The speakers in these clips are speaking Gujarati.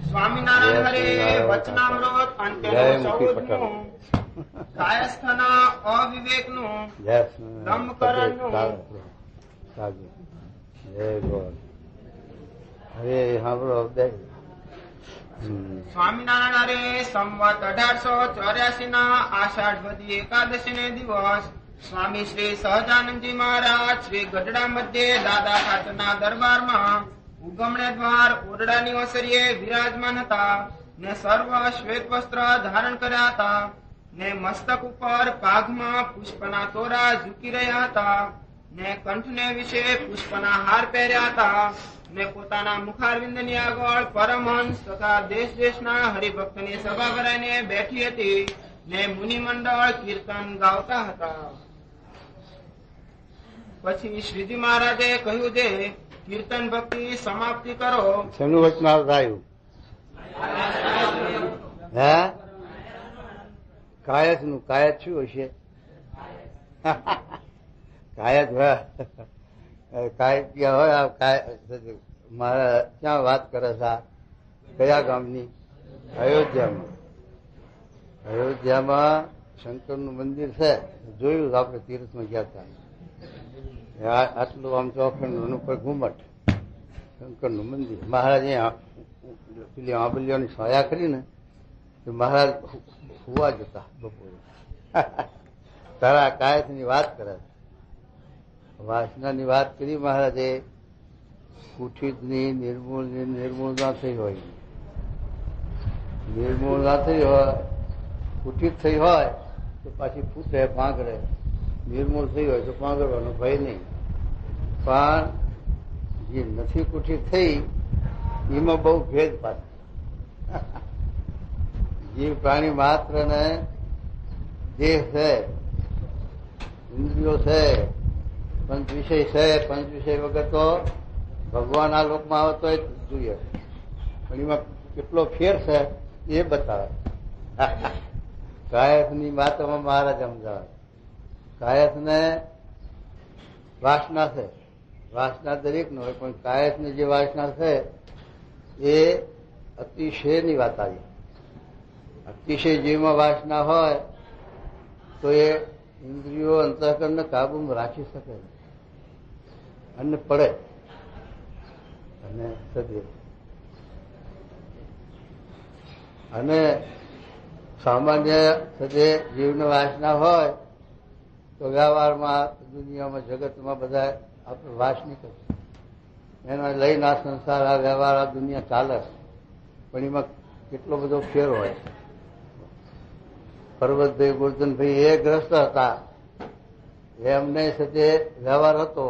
સ્વામિનારાયણ હરે વચનામૃત અંત્યનું 14મું કાયસ્થના અવિવેકનું દંભકરણનું સ્વામિનારાયણ હરે સંવત 1884 ના આષાઢ વદી એકાદશી ને દિવસ સ્વામી શ્રી સહજાનંદજી મહારાજ શ્રી ગઢડા મધ્યે દાદા ખાચરના દરબારમાં ઉગમણે દ્વાર ઓરડાની ઓસરીએ વિરાજમાન હતા ને સર્વ શ્વેત વસ્ત્ર ધારણ કર્યા હતા ને મસ્તક ઉપર પાઘમાં પુષ્પના તોરા ઝૂકી રહ્યા હતા ને કંઠને વિશે પુષ્પના હાર પહેર્યા હતા ને પોતાના મુખારવિંદની આગળ પરમહંસ તથા દેશ દેશના હરિભક્તની સભા ભરાઈને બેઠી હતી ને મુનિ મંડળ કીર્તન ગાવતા હતા. પછી શ્રીજી મહારાજે કહ્યું છે કીર્તન ભક્તિ સમાપ્તિ કરો. શેનું વચન આવ્યું? હે કાયત નું. કાયત શું હશે? કાયત કાયત ક્યાં હોય? મારા ક્યાં વાત કરે છે? કયા ગામની? અયોધ્યામાં. અયોધ્યામાં શંકરનું મંદિર છે. જોયું આપણે તીર્થમાં ગયા હતા. આટલું આમ ચોખંડ ઉપર ઘુમટ શંકરનું મંદિર. મહારાજ પેલી આંબલીઓની છાયા કરીને તો મહારાજ હુવા જતા બપોરે. તારા કાયતની વાત કરે. વાસનાની વાત કરી મહારાજે. કુઠિતની નિર્મૂળ ના થઈ હોય. નિર્મૂળ ના થઈ હોય, કુઠિત થઈ હોય તો પાછી ફૂટે પાંગરે. નિર્મૂળ થઈ હોય તો પાંગરવાનો ભય નહીં. પણ જે નથી કુઠિત થઈ એમાં બહુ ભેદ પાછો. જીવ પ્રાણી માત્ર ને દેહ છે, ઇન્દ્રિયો છે, પંચ વિષય છે. પંચ વિષય વગર તો ભગવાન આ લોકમાં આવે તો જોઈએ. પણ એમાં કેટલો ફેર છે એ બતાવે. કાયકની વાતોમાં મહારાજ સમજાવે. કાયકને વાસના છે. વાસના દરેક નો હોય, પણ કાયકની જે વાસના છે એ અતિશયની વાત આવી. અતિશય જીવમાં વાસના હોય તો એ ઇન્દ્રિયો અંતઃકરણને કાબુમાં રાખી શકે અને પડે. અને સદે અને સામાન્ય સદે જીવની વાસના હોય તો વ્યવહારમાં દુનિયામાં જગતમાં બધા આપણે વાસની કરશે. એનો લઈને આ સંસાર, આ વ્યવહાર, આ દુનિયા ચાલે. પણ એમાં કેટલો બધો ફેર હોય. પર્વતભાઈ ગોરધનભાઈ એ ગ્રસ્ત હતા. એમને સાથે વ્યવહાર હતો,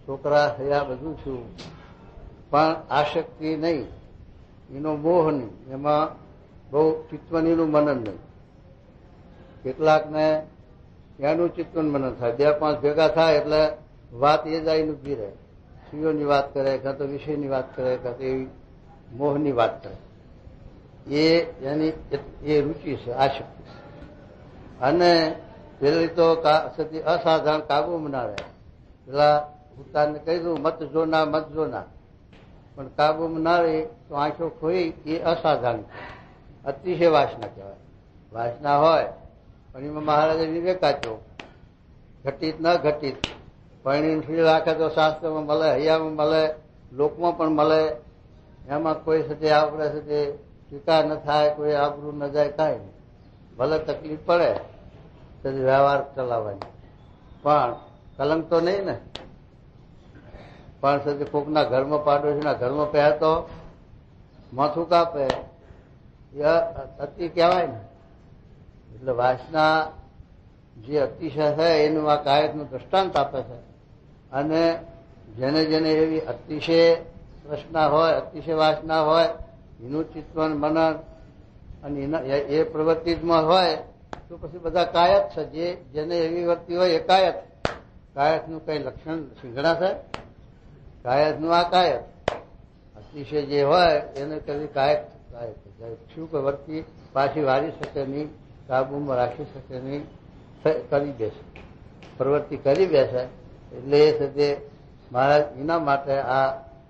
છોકરા થયા, બધું છું, પણ આસક્તિ નહીં, એનો મોહ નહીં, એમાં બહુ ચિત્તવનીનું મનન નહીં. કેટલાકને એનું ચિત્તવન મનન થાય. 2-5 ભેગા થાય એટલે વાત એ જાય ઉભી રહે. સ્ત્રીઓની વાત કરે, કાં તો વિષયની વાત કરે, કાં તો એવી મોહની વાત કરે. એની એ રુચિ છે, આશક્તિ. અને પેલી તો અસાધારણ કાબુમાં ના રહે. પેલા ઉતારને કહી દઉં મત જોના, મત જોના, પણ કાબુમાં ના રહી તો આંખો ખોઈ. એ અસાધારણ અતિશય વાસના કહેવાય. વાસના હોય પણ એમાં મહારાજે વિવેક આપ્યો. ઘટિત ન ઘટિત પરિણીમ રાખે તો શાસ્ત્રમાં મળે, હૈયામાં મળે, લોકમાં પણ મળે. એમાં કોઈ સાથે આપણે સાથે સ્વીકાર ન થાય, કોઈ આબરૂ ન જાય, કાંઈ નહીં. ભલે તકલીફ પડે તો વ્યવહાર ચલાવવાની, પણ કલંક તો નહીં ને. પણ સાથે કોકના ઘરમાં પાડોશીના ઘરમાં પહેર તો માથું કાપે, એ અતિ કહેવાય ને. એટલે વાસના જે અતિશય છે એનું આ કાયકનું દ્રષ્ટાંત આપે છે. અને જેને જેને એવી અતિશય પ્રશ્ના હોય, અતિશય વાસના હોય, એનું ચિત્તવન મનન અને એ પ્રવૃત્તિમાં હોય તો પછી બધા કાયક છે. જેને એવી વર્તી હોય એ કાયક. કાયકનું કઈ લક્ષણ સિંગડા છે? કાયકનું આ કાયક. અતિશય જે હોય એને કદી કાયક. શું કે વર્તી પાછી વાળી શકે નહીં, કાબુમાં રાખી શકે નહીં, કરી બેસે, પ્રવૃત્તિ કરી બેસે. એટલે એ સાથે મહારાજ એના માટે આ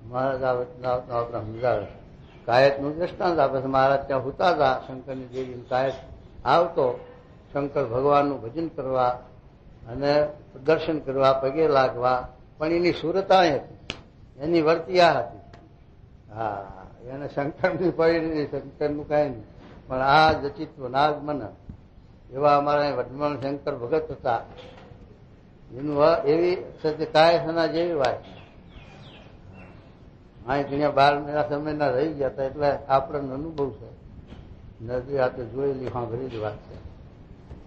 મહારાજ આ વચનાવતનો આપણે સમજાવે છે. કાયકનું દ્રષ્ટાંત આપે છે. મહારાજ ત્યાં હોતા હતા શંકરની દેવી. કાયક આવતો શંકર ભગવાનનું ભજન કરવા અને દર્શન કરવા, પગે લાગવા, પણ એની સુરત આ હતી, એની વર્તી આ હતી. હા, એને શંકરની પડી, શંકરનું કાંઈ નહીં, પણ આ જચિત્વ નાગ મન એવા અમારા વડમણ શંકર ભગત હતા. એનું એવી સત્ય કાયસના જેવી વાત. અહીં ત્યાં 12 મહિના સમયના રહી ગયા હતા, એટલે આપણને અનુભવ છે. નદી આપણે જોયેલી સાંભળેલી વાત છે.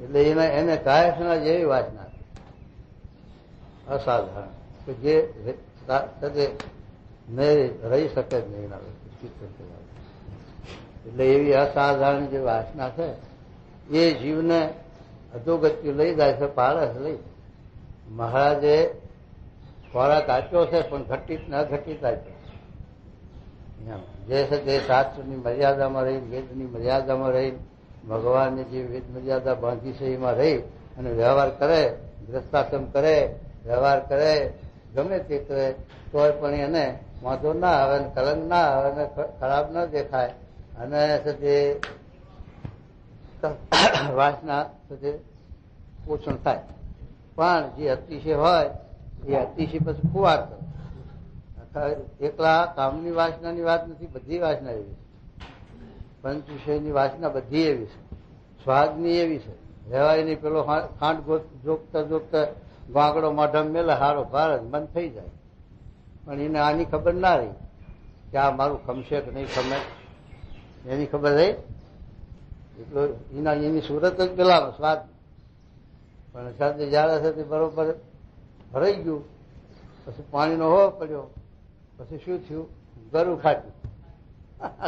એટલે એને કાયસના જેવી વાત ના અસાધારણ કે જે નહીં રહી શકે જ નહીં એના ચિત્ર. એટલે એવી અસાધારણ જે વાસના છે એ જીવને અધોગત્યુ લઈ જાય છે, પારસ લઈ. મહારાજે ખોરાક આપ્યો છે, પણ ઘટિત ન ઘટિત આપ્યો. જે છે તે શાસ્ત્રની મર્યાદામાં રહી, વેદની મર્યાદામાં રહી, ભગવાનની જે વેદ મર્યાદા બાંધી છે એમાં રહી અને વ્યવહાર કરે, ગ્રસ્તાશ્રમ કરે, વ્યવહાર કરે, ગમે તે કરે, તોય પણ એને વાંધો ના આવે, કલંક ના આવે, અને ખરાબ ન દેખાય, અને તે વાસના સાથે પોષણ થાય. પણ જે અતિશય હોય એ અતિશય પછી ખુવાર કરે. એકલા કામની વાસનાની વાત નથી, બધી વાસના એવી છે. પંચ વિષયની વાસના બધી એવી છે, સ્વાદની એવી છે. રહેવાય નહીં. પેલો ખાંડ જોગતા જોગતા ગાંકડો મોઢામાં મેલે હારો ભારત મન થઈ જાય, પણ એને આની ખબર ના રહી કે આ મારું ખમશે કે નહીં ખમે. એની ખબર રહી એટલો એની સુરત જ પેલા સ્વાદ. પણ સાથે જયારે સાથે બરોબર ભરાઈ ગયું, પછી પાણીનો હો પડ્યો, પછી શું થયું? ગરું ફાટ્યું.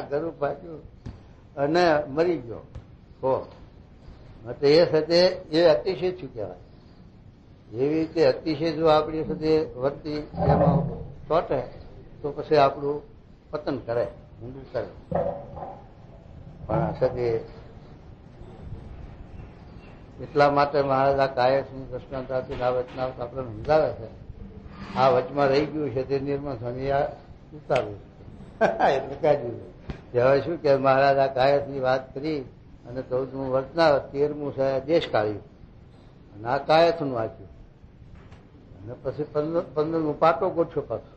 ગરું ફાટ્યું અને મરી ગયો હો. એટલે એ સાથે એ અતિશય શું કહેવાય. એવી રીતે અતિશય જો આપણી સાથે વર્તી એમાં ચોટે તો પછી આપણું પતન કરે, ઊંડું કરે. પણ સાથે એટલા માટે મહારાજ આ કાયકની દ્રષ્ટાંત આપીને આ વચનાવત આપણે સમજાવે છે. આ વચમાં રહી ગયું છે તે નિર્મળ સ્વામી આ ઉતાર્યું એટલે કાઢ્યું. હવે શું કે મહારાજ આ કાયકની વાત કરી અને 14મું વચનાવત, 13મું છે દેશ કાઢ્યું અને આ કાયકનું આપ્યું. અને પછી 15મું પાટો ગોઠવ્યો. પાછો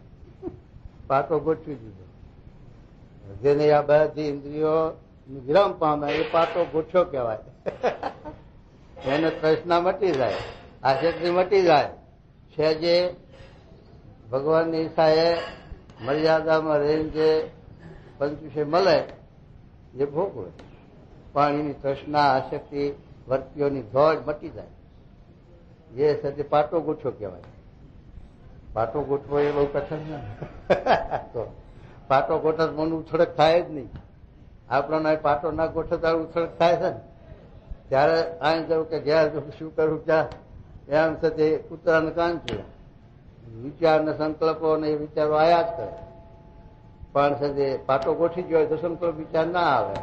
પાટો ગોઠવી દીધો. જેને આ બધી ઇન્દ્રિયો વિરામ પામે એ પાટો ગોઠ્યો કહેવાય. એને તૃષ્ણા મટી જાય, આસક્તિ મટી જાય. છે જે ભગવાનની ઈચ્છાએ મર્યાદામાં રહીને જે પંચવિષય મળે એ ભોગવે, પણ એની તૃષ્ણા, આસક્તિ, વર્તીઓની દોડ મટી જાય. એ સાથે પાટો ગોઠવો કહેવાય. પાટો ગોઠવો એ બહુ કઠણ ને. તો પાટો ગોઠવ મન ઉછળક થાય જ નહીં. આપણને પાટો ના ગોઠવ ત્યારે ઉછળક થાય છે ને. ત્યારે અહીં જવું કે ઘેર શું કરું ક્યાં એમ છે તે કૂતરાને કાન છે. વિચાર ને સંકલ્પો ને એ વિચારો આયા જ કરે. પણ છે તે પાટો ગોઠવી ગયો હોય તો સંકલ્પ વિચાર ના આવે.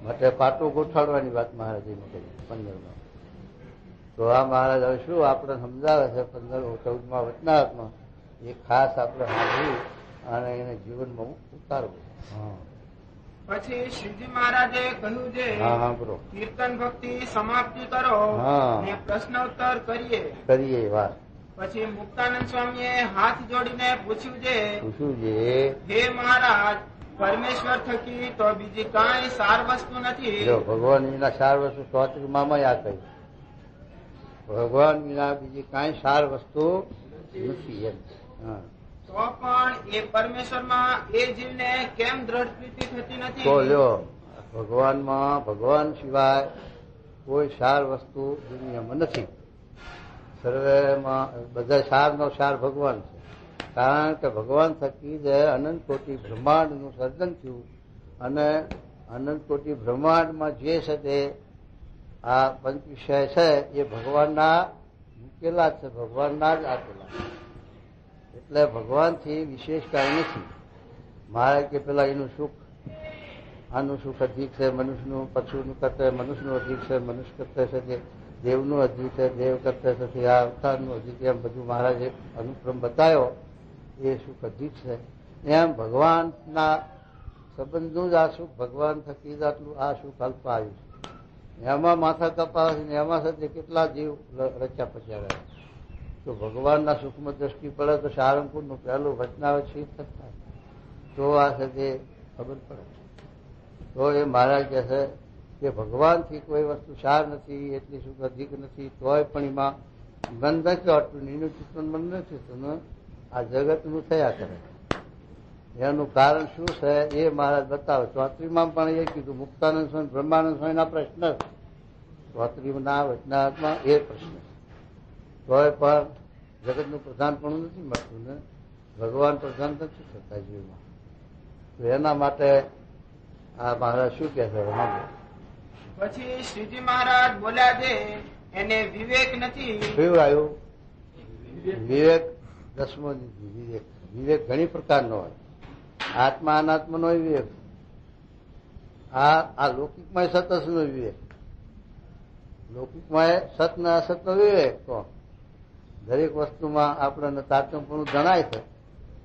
માટે પાટો ગોઠવાડવાની વાત મહારાજે કરી 15માં. તો આ મહારાજ હવે શું આપણે સમજાવે છે 14મા વચનાવતમાં, એ ખાસ આપણે સાંભળ્યું અને એને જીવનમાં ઉતારવું. પછી શ્રીજી મહારાજે કહ્યું છે કીર્તન ભક્તિ સમાપ્તિ કરો ને પ્રશ્નોત્તર કરીએ વાત. પછી મુક્તાનંદ સ્વામીએ હાથ જોડીને પૂછ્યું છે, હે મહારાજ, પરમેશ્વર થકી તો બીજી કાંઈ સાર વસ્તુ નથી. જો ભગવાન વિના સાર વસ્તુ સ્તોત્રમાં આ કહી, ભગવાન વિના બીજી કાંઈ સાર વસ્તુ નથી એમ. તો પણ એ પરમેશ્વરમાં એ જીવને કેમ દ્રઢ પ્રીતિ થતી નથી? તો લ્યો, ભગવાનમાં, ભગવાન સિવાય કોઈ સાર વસ્તુ દુનિયામાં નથી. સર્વેમાં બધા સારનો સાર ભગવાન છે. કારણ કે ભગવાન થકી જ અનંત કોટી બ્રહ્માંડનું સર્જન થયું અને અનંત કોટી બ્રહ્માંડમાં જે છે તે આ પંચ વિષય છે એ ભગવાનના મૂકેલા છે, ભગવાનના જ આપેલા. એટલે ભગવાનથી વિશેષ કાંઈ નથી. મારે કે પેલા એનું સુખ, આનું સુખ અધિક છે, મનુષ્યનું પશુનું કરતા મનુષ્યનું અધિક છે, મનુષ્ય કરતા છે તે દેવનું અદ્વિત છે, દેવ કરતા નથી આ અવતારનું અદ્વિત, એમ બધું મહારાજે અનુક્રમ બતાવ્યો એ સુખ અદ્વિત છે. એમ ભગવાનના સંબંધનું જ આ સુખ, ભગવાન થકી જ આટલું આ સુખ અલ્પ આવ્યું છે. એમાં માથા કપાવે છે ને એમાં સાથે કેટલા જીવ રચ્યા પચ્યા રહ્યા. તો ભગવાનના સુખમાં દ્રષ્ટિ પડે તો સારંગપુરનું પહેલું વચનાવત શિવ થાય તો આ સાથે ખબર પડે. તો એ મહારાજ કહે છે કે ભગવાનથી કોઈ વસ્તુ સાર નથી, એટલી સુખ અધિક નથી, તોય પણ એમાં મન નથી હોતું, એનું ચિંતન મન નથી થતું, આ જગતનું થયા કરે. એનું કારણ શું છે એ મહારાજ બતાવે. ચોત્રીમાં પણ એ કીધું, મુક્તાનંદ સ્વામી બ્રહ્માનંદ સ્વામીના પ્રશ્ન ચોત્રીના વચનામાં એ પ્રશ્ન. તોય પણ જગતનું પ્રધાન પણ નથી મળતું ને ભગવાન પ્રધાન નથી થતા જીવમાં. તો એના માટે આ મહારાજ શું કહે છે? પછી શ્રીજી મહારાજ બોલ્યા છે એને વિવેક નથી. કેવું આવ્યું? વિવેક દસમો વિવેક. વિવેક ઘણી પ્રકારનો હોય. આત્મા અનાત્માનો વિવેક, આ લૌકિકમાં સતસનો વિવેક, લૌકિકમાં સત ને અસતનો વિવેક. તો દરેક વસ્તુમાં આપણને તારતમ્યપણું જણાય છે.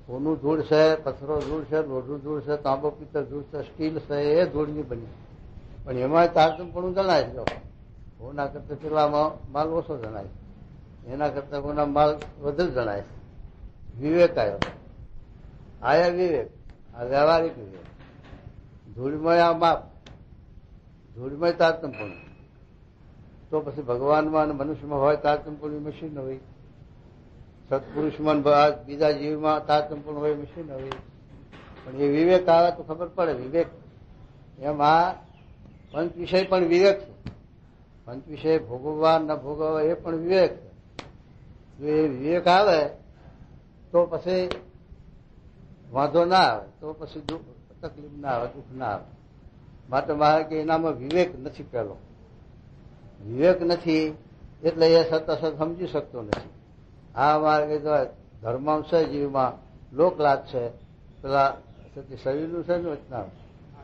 સોનું ધૂળ છે, પથ્થરો ધૂળ છે, લોઢું ધૂળ છે, તાંબો પિત્તળ ધૂળ છે, સ્ટીલ છે, એ ધૂળની બની, પણ એમાં તારતમ્યપણું જણાય છે. કોના કરતા પેલામાં માલ ઓછો જણાય છે, એના કરતા કોના માલ વધુ જણાય છે. વિવેક આવ્યો. આયા વિવેક, આ વ્યવહારિક વિવેક. ધૂળમય આ માપ, ધૂળમય તારતમ્યપણું. તો પછી ભગવાનમાં અને મનુષ્યમાં હોય તારતમ્યપણું મશીન હોય, સત્પુરુષમાં બીજા જીવમાં તારતમ્યપણું હોય મશીન હોય. પણ એ વિવેક આવે તો ખબર પડે. વિવેક એમ આ પંચ વિષય પણ વિવેક છે. પંચ વિષય ભોગવવા ન ભોગવવા એ પણ વિવેક છે. જો એ વિવેક આવે તો પછી વાંધો ના આવે, તો પછી તકલીફ ના આવે, દુઃખ ના આવે. માટે મારે કે એનામાં વિવેક નથી. પેલો વિવેક નથી એટલે એ સત અસત સમજી શકતો નથી. આ માર્ગે જો ધર્માંશ છે જીવમાં, લોકલાજ છે, પેલા શરીરનું છે ને વચનાવ,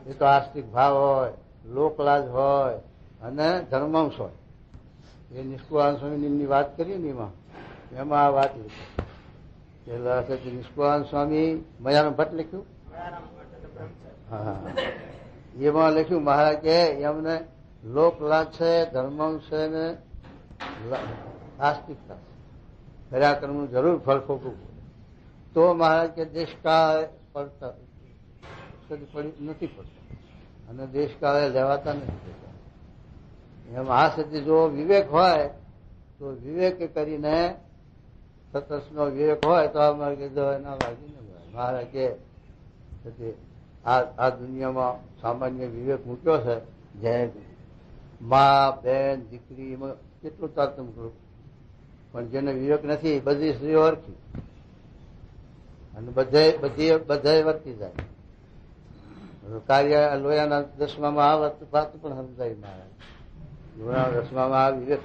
એ તો આસ્તિક ભાવ હોય, લોકલાજ હોય અને ધર્માંશ હોય. એ નિષ્કુળાનંદ સ્વામીની વાત કરી ને એમાં આ વાત લીધી. પેલા નિષ્કુળાનંદ સ્વામી મયારામ ભટ્ટ લખ્યું, હા, એમાં લખ્યું મહારાજ કે એમને લોકલાજ છે, ધર્માંશ છે ને આસ્તિકતા છે. કર્યા કર્મનું જરૂર ફળ ખોટું તો મહારાજ કે દેશકાળ પડતા નથી પડતો અને દેશકાળે લેવાતા નથી. એમ આ સુધી જો વિવેક હોય તો વિવેક કરીને સતસનો વિવેક હોય તો અમારે કે એના લાગી ન હોય. મહારાજ કે આ દુનિયામાં સામાન્ય વિવેક મૂક્યો છે. જેમ મા, બેન, દીકરી એમાં કેટલું તારતમ્ય કરું, પણ જેને વિવેક નથી બધી સ્ત્રીઓ વર્તી અને બધા વર્તી જાય. કાર્ય લોયાના દસમામાં આ વાત પણ સમજાય મહારાજ. લોયાના દસમામાં આ વિવેક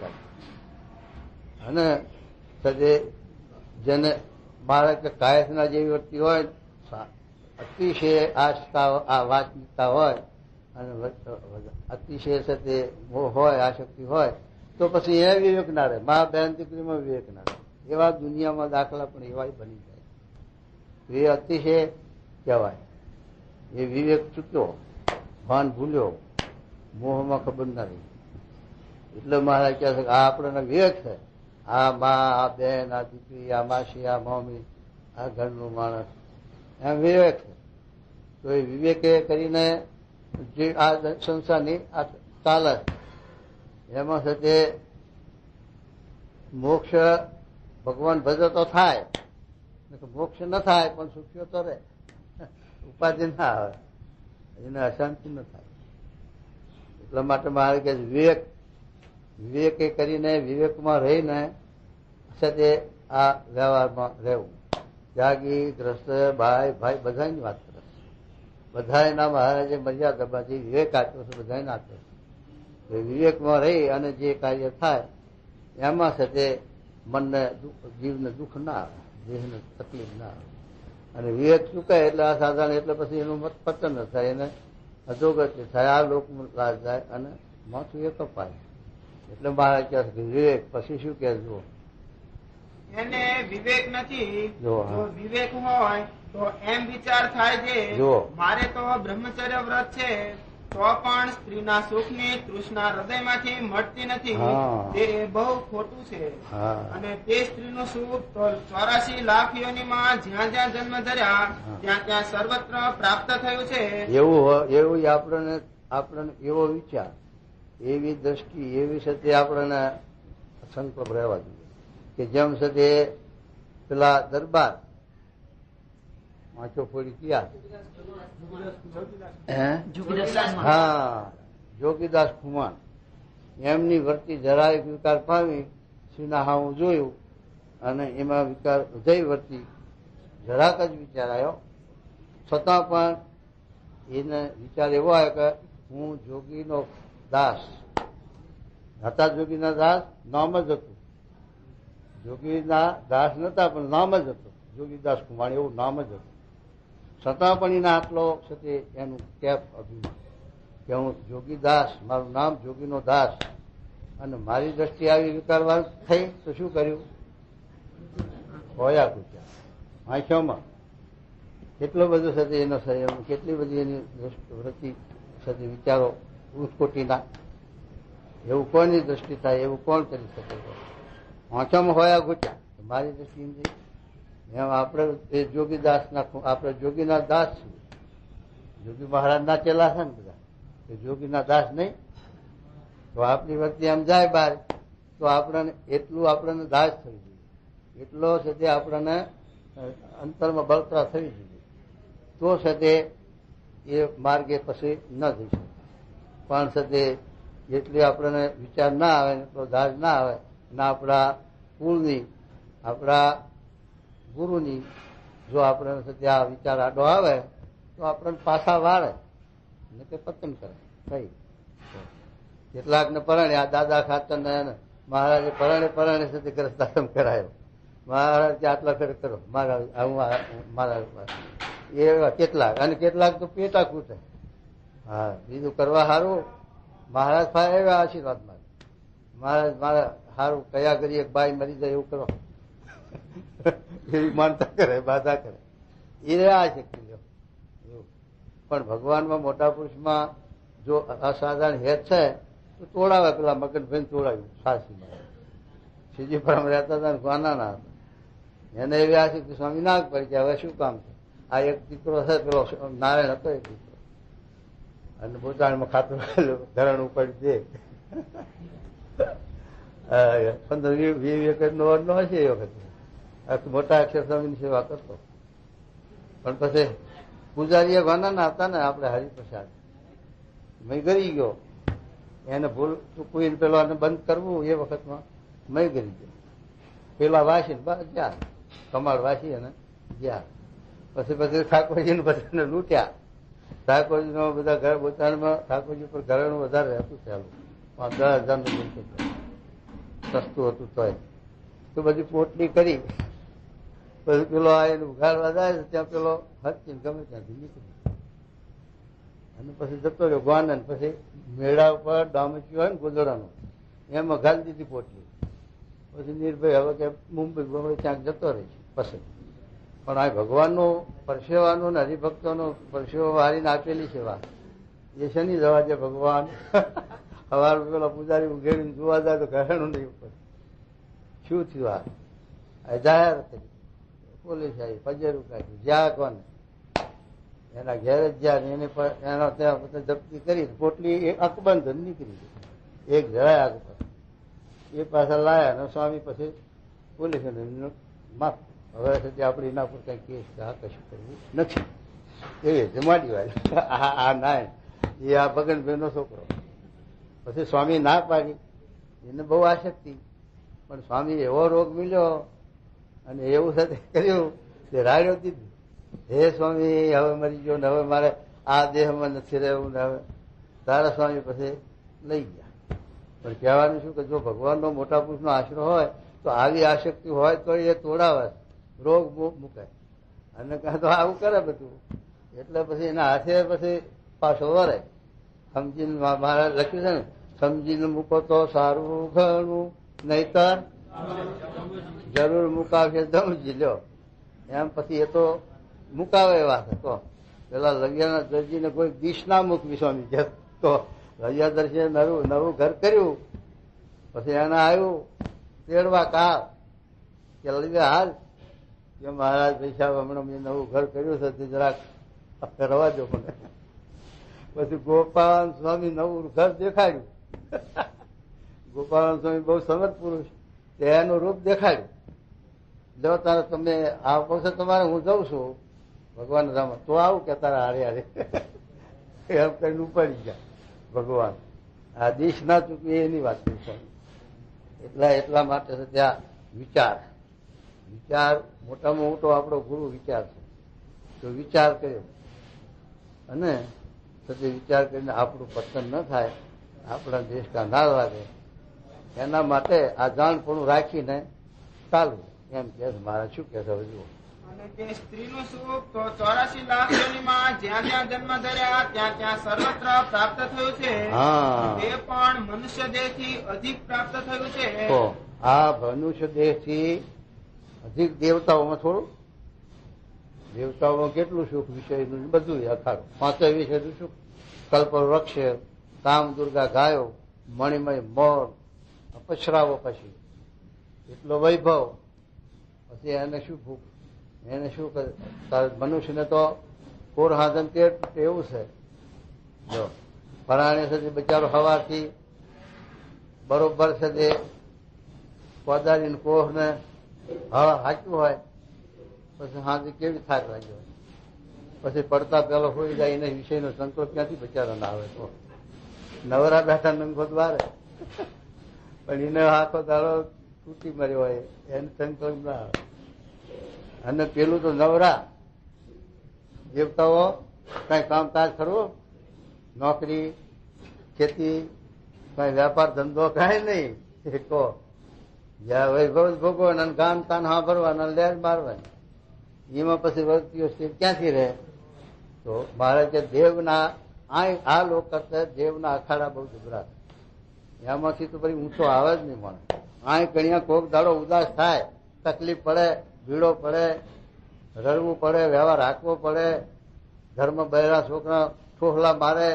અને જેને મહારાજ કે કાયસના જેવી વર્તી હોય, અતિશય આસ્થા વાચનિકતા હોય અને અતિશય છે તે મોહ હોય, આસક્તિ હોય તો પછી એ વિવેક ના રહે. મા, બહેન, દીકરીમાં વિવેક ના રહે. એવા દુનિયામાં દાખલા પણ એવા બની જાય. એ અતિશય કહેવાય. એ વિવેક ચૂક્યો, ભાન ભૂલ્યો, મોહમાં ખબર ના રહી. એટલે મહારાજ કહે છે કે આ આપણને વિવેક છે. આ મા, આ બેન, આ દીકરી, આ માસી, આ મમ્મી, આ ઘરનું માણસ, એમ વિવેક છે. તો એ વિવેકે કરીને જે આ સંસારની આ ચાલે એમાં છે તે મોક્ષ ભગવાન ભજે તો થાય, મોક્ષ ન થાય પણ સુખ્યો તો રહે, ઉપાધિ ના આવે, એને અશાંતિ ન થાય. એટલા માટે મારે કે વિવેકે કરીને વિવેકમાં રહીને સાથે આ વ્યવહારમાં રહેવું. ત્યાગી, ગ્રસ્ત, ભાઈ બધાની વાત કરે. બધાના મહારાજે મર્યાદા બાજી વિવેક આપ્યો છે, બધાને આપ્યો છે. વિવેકમાં રહી અને જે કાર્ય થાય એમાં છે તે મનને જીવને દુઃખ ના આવે, દેહને તકલીફ ના આવે. અને વિવેક ચૂકાય એટલે અસાધારણ, એટલે પછી એનું મત પતન થાય, એને અધોગતિ થાય, આ લોકમાં લાજ જાય અને માથું એ કપાય. એટલે મહારાજ કહે છે વિવેક. પછી શું કે જુઓ, એને વિવેક નથી. જો, જો વિવેક હોય તો એમ વિચાર થાય છે જો. મારે તો બ્રહ્મચર્ય વ્રત છે તો પણ સ્ત્રીના સુખની તૃષ્ણા હૃદયમાંથી મળતી નથી. હા. તે બહુ ખોટું છે. હા, અને તે સ્ત્રીનું સુખ તો 84 લાખ યોનિમાં જ્યાં જ્યાં જન્મ ધર્યા ત્યાં ત્યાં સર્વત્ર પ્રાપ્ત થયું છે. એવું આપણને એવો વિચાર, એવી દ્રષ્ટિ, એવી સાથે આપણને સંકલ્પ રહેવા જોઈએ કે જેમ સાથે પેલા દરબાર વાંચો ફોડી ક્યાં હા જોગીદાસ ખુમાણ એમની વર્તી જરાય વિકાર પામી શ્રીના હાવું જોયું અને એમાં વિકાર જઈ વર્તી જરાક જ વિચાર આવ્યો, છતાં પણ એને વિચાર એવો આવ્યો કે હું જોગીનો દાસ હતા. જોગીના દાસ નામ જ હતું, જોગીના દાસ નતા પણ નામ જ હતું જોગીદાસ કુમાર, એવું નામ જ હતું. છતાં પણ એના આટલો છે એનું કેપ અભિમાન કે હું જોગીદાસ, મારું નામ જોગીનો દાસ, અને મારી દ્રષ્ટિ આવી વિકારવાર થઈ તો શું કર્યું? હોયા કૂચ્યા આંખોમાં કેટલો બધો સાથે એનો સંયમ, કેટલી બધી એની વૃત્તિ સાથે વિચારો ઉત્કોટીના. એવું કોની દ્રષ્ટિ થાય? એવું કોણ કરી શકે? આંખોમાં હોયા કૂચ્યા મારી દ્રષ્ટિ એમ આપણે એ જોગીદાસના, આપણે જોગીના દાસ છીએ. જોગી મહારાજના ચેલા છે ને બધા, એ જોગીના દાસ નહીં. તો આપણી વચ્ચે એમ જાય બહાર તો આપણને એટલું આપણને દાસ થવી જોઈએ, એટલો છે તે આપણને અંતરમાં બળતરા થવી જોઈએ, તો છે તે એ માર્ગે પછી ન જઈ શકે. પણ છે તે એટલી આપણને વિચાર ના આવે, એટલો દાસ ના આવે, ના આપણા કુળની, આપણા ગુરુની જો આપણે ત્યાં વિચાર આડો આવે તો આપણને પાછા વાળે ને તે પતન કરે. કઈ કેટલાકને પરણે આ દાદા ખાતર ને મહારાજે પરણે સુધી ગ્રસ્તાશ્રમ કરાયો. મહારાજ કે આટલા ખરે કરો મારા એવા કેટલાક, અને કેટલાક તો પેટા કૂટે. હા, બીજું કરવા સારું મહારાજ પાસે એવા આશીર્વાદ મારે, મહારાજ મારા સારું કયા કરી એક બાઈ મરી જાય એવું કરો, એવી માનતા કરે, બાધા કરે. એ આ શક્તિ લો એવું. પણ ભગવાનમાં મોટા પુરુષમાં જો અસાધારણ હેત છે તો તોડાવે. પેલા મગનભાઈ તોડાવ્યું સાસીમાં, શ્રીજી પરમ રહેતા હતા ને ગાના હતા, એને એવી આ શક્તિ સ્વામી ના પડી કે હવે શું કામ છે? આ એક દીકરો છે, પેલો નારાયણ હતો એક દીકરો, અને પોતાનામાં ખાતું ધરણ ઉપર દે 15-20 એકર નો અન્ન હશે એ વખતે. મોટા અક્ષર સ્વામીની સેવા કરતો. પણ પછી પૂજારીએ વાના હતા ને આપણે હરિપ્રસાદ, મેં ગરી ગયો, એને ભૂલ ચૂકવીને પેલો બંધ કરવું એ વખતમાં મેં ગરી ગયો. પેલા વાસી ગયા, કમાડ વાસી અને ગયા. પછી ઠાકોરજીને બધાને લૂંટ્યા. ઠાકોરજીનો બધા ઘર પોતાનામાં ઠાકોરજી પર ઘરેણું વધારે હતું ચાલુ, 10,000 નું સસ્તું હતું તોય. તો બધી પોટલી કરી પછી પેલો આ એને ઉઘાડવા જાય ત્યાં પેલો હરચીને ગમે ત્યાંથી નીકળી અને પછી જતો રહ્યો ગ્વાનન. પછી મેળા ઉપર ડામચ્યું હોય ને ગોદડાનું, એમાં ઘાલી દીધી પોટલી. પછી નિર્ભય હવે કે મુંબઈ બોમ્બે ક્યાંક જતો રહે છે પછી. પણ આ ભગવાનનું પરસેવાનું ને હરિભક્તોનું પરસેવો વારીને આપેલી સેવા એ શેની જવા દે ભગવાન? સવાર પેલા પૂજારી ઉઘેડીને જોવા જાય તો ઘરેણું નહીં ઉપર. શું થયું? આ જાહેર કરી, પોલીસ આવી, પજેરું કાઢ્યું, જ્યાં કોને એના ઘેર જ જ્યાં એનો ત્યાં જપ્તી કરી પોટલી અકબંધ નીકળી ગઈ, એક જરાય આગ પર. એ પાછા લાયા અને સ્વામી પછી પોલીસ માફ, હવે સુધી આપણે એના પર કઈ કેસ આ કશું કરવું નથી એવી રીતે માંડી વાય. આ ના એ આ ભગનભાઈ નો છોકરો. પછી સ્વામી ના પાડી, એને બહુ આસક્તિ, પણ સ્વામી એવો રોગ મળ્યો અને એવું સાથે કર્યું કે રાડ્યો દીધું, હે સ્વામી હવે મરી ગયો ને હવે મારે આ દેહમાં નથી રહેવું ને હવે તારા સ્વામી પછી લઈ ગયા. પણ કહેવાનું શું કે જો ભગવાનનો મોટા પુરુષનો આશરો હોય તો આવી આસક્તિ હોય તો એ તોડાવે, રોગ મૂકે, અને કાં તો આવું કરે બધું. એટલે પછી એના હાથે પછી પાછો વરે સમજીને મારા લખ્યું છે ને સમજીને મૂકો તો સારું ઘણું, નહીતર જરૂર મુકાવશે સમજી લ્યો. એમ પછી એ તો મુકાવે એવા છે. તો પેલા લવિયાના દરજીને કોઈ દિશ ના મૂકવી સ્વામી કે તો લવિયા દરજીએ નવું ઘર કર્યું. પછી એને આવ્યું તેડવા કાળ કે લવિયા હાલ કે મહારાજ પૈસા હમણાં મેં નવું ઘર કર્યું છે તે જરાક રવા દો મને. પછી ગોપાલ સ્વામી નવું ઘર દેખાડ્યું. ગોપાલ સ્વામી બહુ સમજ પુરુષ, એનું રૂપ દેખાડ્યું. જો તારે તમે આવો છો તમારે હું જઉં છું ભગવાન રામ, તો આવું કે તારા હારે હારે એમ કરીને ઉપાડી ગયા ભગવાન. આ દિશ ના ચૂકવી એની વાત છે. એટલા માટે છે ત્યાં વિચાર મોટામાં મોટો આપણો ગુરુ વિચાર છે. તો વિચાર કર્યો અને પછી વિચાર કરીને આપણું પતન ન થાય, આપણા દેશના ના લાગે, એના માટે આ જાણપણું રાખીને ચાલવું એમ કે મારે શું કે છે હજુ. અને તે સ્ત્રીનું સુખ તો 84 લાખ યોનિમાં જ્યાં જ્યાં જન્મ ધર્યા ત્યાં ત્યાં સર્વત્ર પ્રાપ્ત થયું છે. તે પણ મનુષ્ય દેહથી અધિક પ્રાપ્ત થયું છે. તો આ મનુષ્ય દેહથી અધિક દેવતાઓમાં થોડું, દેવતાઓમાં કેટલું સુખ વિષયનું બધું અખાડું. 5 વિષયનું સુખ, કલ્પ વૃક્ષ, કામ દુર્ગા ગાયો, મણિમય મોર, અપસરાવો, પછી એટલો વૈભવ, પછી એને શું ભૂખ, એને શું કરે. મનુષ્યને તો કોર હાજન એવું છે. જો પરાણે છે બિચારો હવાથી બરોબર છે તે કોદારીને કોહ ને હળ હાચ્યું હોય પછી હાજી કેવી થાક લાગ્યો હોય. પછી પડતા પેલો હોઈ જાય એને વિષયનો સંકલ્પ ક્યાંથી બિચારો ના આવે. તો નવરા બેઠા નંગો દ્વારે પણ એને આખો દાડો તૂટી મર્યો હોય એને સંકલ્પ ના આવે. અને પેલું તો નવરા દેવતાઓ કઈ કામકાજ કરવું, નોકરી ખેતી કઈ વેપાર ધંધો કઈ નહીં. તો જ્યાં વૈભવ ભોગવવાના, ગાન તાન સાંભળવાના, લેર મારવાની, એમાં પછી વ્યક્તિઓ ક્યાંથી રહે. તો મારે કે દેવના આ લોક કરતા દેવના અખાડા બહુ જબરા, એમાંથી તો પછી ઊંચો આવે જ નહીં. મને આ કણિયા કોક દાડો ઉદાસ થાય, તકલીફ પડે, ભીડો પડે, રડવું પડે, વ્યવહાર રાખવો પડે, ઘરમાં બહેરા છોકરા ઠોહલા મારે,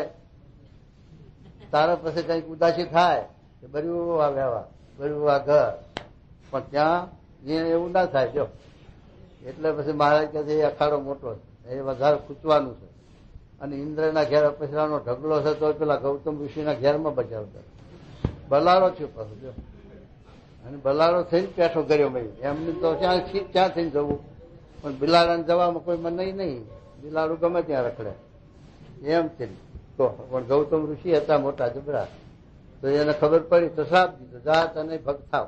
તારા પછી કઈક ઉદાસી થાય કે બર્યું આ વ્યવહાર, બર્યું આ ઘર. પણ ત્યાં એવું ના થાય. જો એટલે પછી મહારાજ કહે છે એ અખાડો મોટો છે, એ વધારે ખૂંચવાનું છે. અને ઇન્દ્રના ઘેર અપસરાનો ઢગલો છે તો પેલા ગૌતમ ઋષિના ઘેરમાં બચાવતા બલાડો છે પાછું. જો અને બલાડો થઈને પેઠો કર્યો ભાઈ, એમને તો ક્યાં થઈને જવું. પણ બિલાડાને જવામાં કોઈ મને નહીં, બિલાડું ગમે ત્યાં રખડે એમ છે. તો પણ ગૌતમ ઋષિ હતા મોટા જબરા, તો એને ખબર પડી તો શ્રાપ દીધો, જા તને ભક્ત થાવ,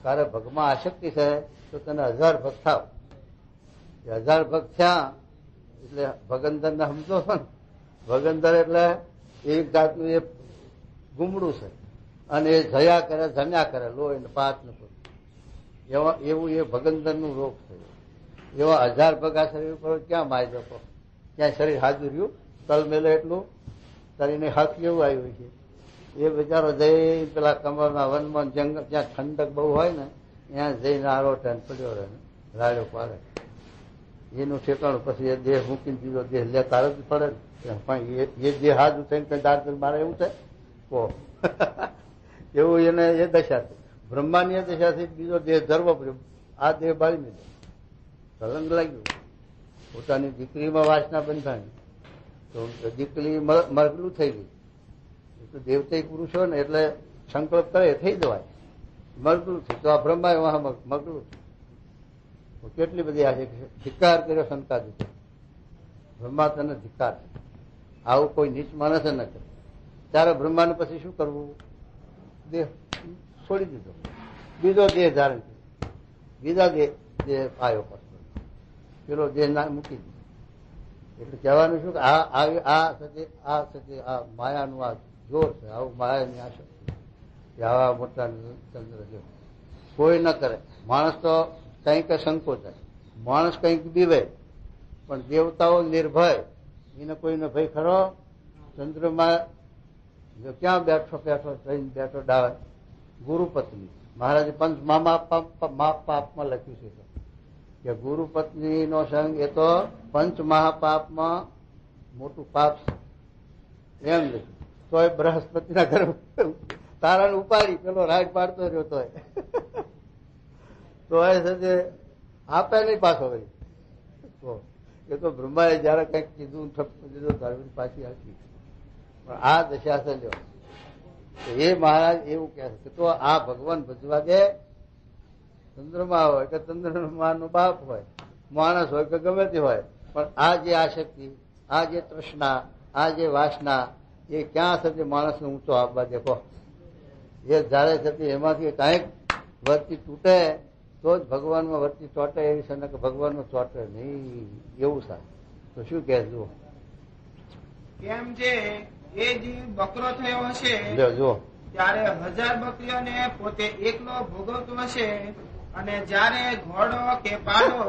તારે ભગમાં આસક્તિ છે તો તને 1000 ભક્ત થાવ. 1000 ભક્ત થયા એટલે ભગંદર ને સમજો છો ને, ભગંદર એટલે એક જાતનું એ ગુમડું છે અને એ જયા કરે, જમ્યા કરે, લોહી ને પાત ને એવું એ ભગંદર નું રોગ થયો. એવા 1000 ભગા શરીર ઉપર ક્યાં માય જતો, ક્યાં શરીર હાજર રહ્યું, તલ મેલે એટલું શરીરને હાથ કેવું આવ્યું છે. એ બિચારો જઈ પેલા કમરના વનમાં જંગલ જ્યાં ઠંડક બહુ હોય ને ત્યાં જઈને આરોટન પડ્યો રહે, રાડ્યો પાડે. એનું ઠેકાણું પછી એ દેહ મૂકીને બીજો દેહ લે તારે જ પડે ને. પણ એ દેહ હાથ થઈને કઈ દાર મારે એવું થાય કહો એવું એને એ દશા છે. બ્રહ્માની એ દશાથી બીજો દેહ ધરવો પડ્યો, આ દેહ બાળી દીધો, કલંક લાગ્યું. પોતાની દીકરીમાં વાસના બંધાણી તો દીકરી મરગલું થઈ ગઈ. દેવતા પુરુષો ને એટલે સંકલ્પ કરે થઈ જવાય, મરગલું થયું. તો આ બ્રહ્મા વહાં મરગલું થયું. કેટલી બધી આ ધિક્કાર કર્યો શંકાદિત, બ્રહ્મા તને ધિક્કાર, આવું કોઈ નીચ માણસે ન કરે. ત્યારે બ્રહ્માને પછી શું કરવું, દેહ છોડી દીધો, બીજો દેહ ધારણ કર્યો, બીજા દેહ આવ્યો પાછો, પેલો દેહ ના મૂકી દીધો. એટલે કહેવાનું શું કે આ માયાનું આ જોર છે, આવું માયાની આશા કે આવા મોટા ચંદ્ર જો કોઈ ન કરે. માણસ તો કંઈક સંકોચાય, માણસ કંઈક બીવે, પણ દેવતાઓ નિર્ભય, એને કોઈને ભય ખરો. ચંદ્રમાં જો ક્યાં બેઠો બેઠો થઈને બેઠો ડાવે ગુરુપત્ની. મહારાજે પંચ મહાપાપમાં લખ્યું છે કે ગુરુપત્ની નો સંગ એ તો પંચ મહાપાપમાં મોટું પાપ છે એમ લખ્યું. તો એ બૃહસ્પતિના ઘર તારાને ઉપાડી પેલો રાજ પાડતો રહ્યો તો એ આપે નહીં પાછો ભાઈ. તો એ તો બ્રહ્માએ જયારે કઈક કીધું ઠપકો દીધો ધાર્મિક પાછી આપી. પણ આ દશા છે જો એ મહારાજ એવું કહે છે તો આ ભગવાન ભજવા દે. ચંદ્રમા હોય કે ચંદ્રમા નો બાપ હોય, માણસ હોય કે ગમે તે હોય, પણ આ જે આશક્તિ, આ જે તૃષ્ણા, આ જે વાસના એ ક્યાં સુધી માણસને ઊંચો આપવા દેખો. એ જયારે થતી એમાંથી કાંઈક વર્તી તૂટે તો જ ભગવાનમાં વર્તી ચોટે એવી છે, કે ભગવાનમાં ચોટે નહીં એવું સારું. તો શું કહે જુઓ કેમ છે એ જીવ બકરો થયો હશે જો ત્યારે 1000 બકરીઓને પોતે એકલો ભોગવતો હશે, અને જ્યારે ઘોડો કે પાડો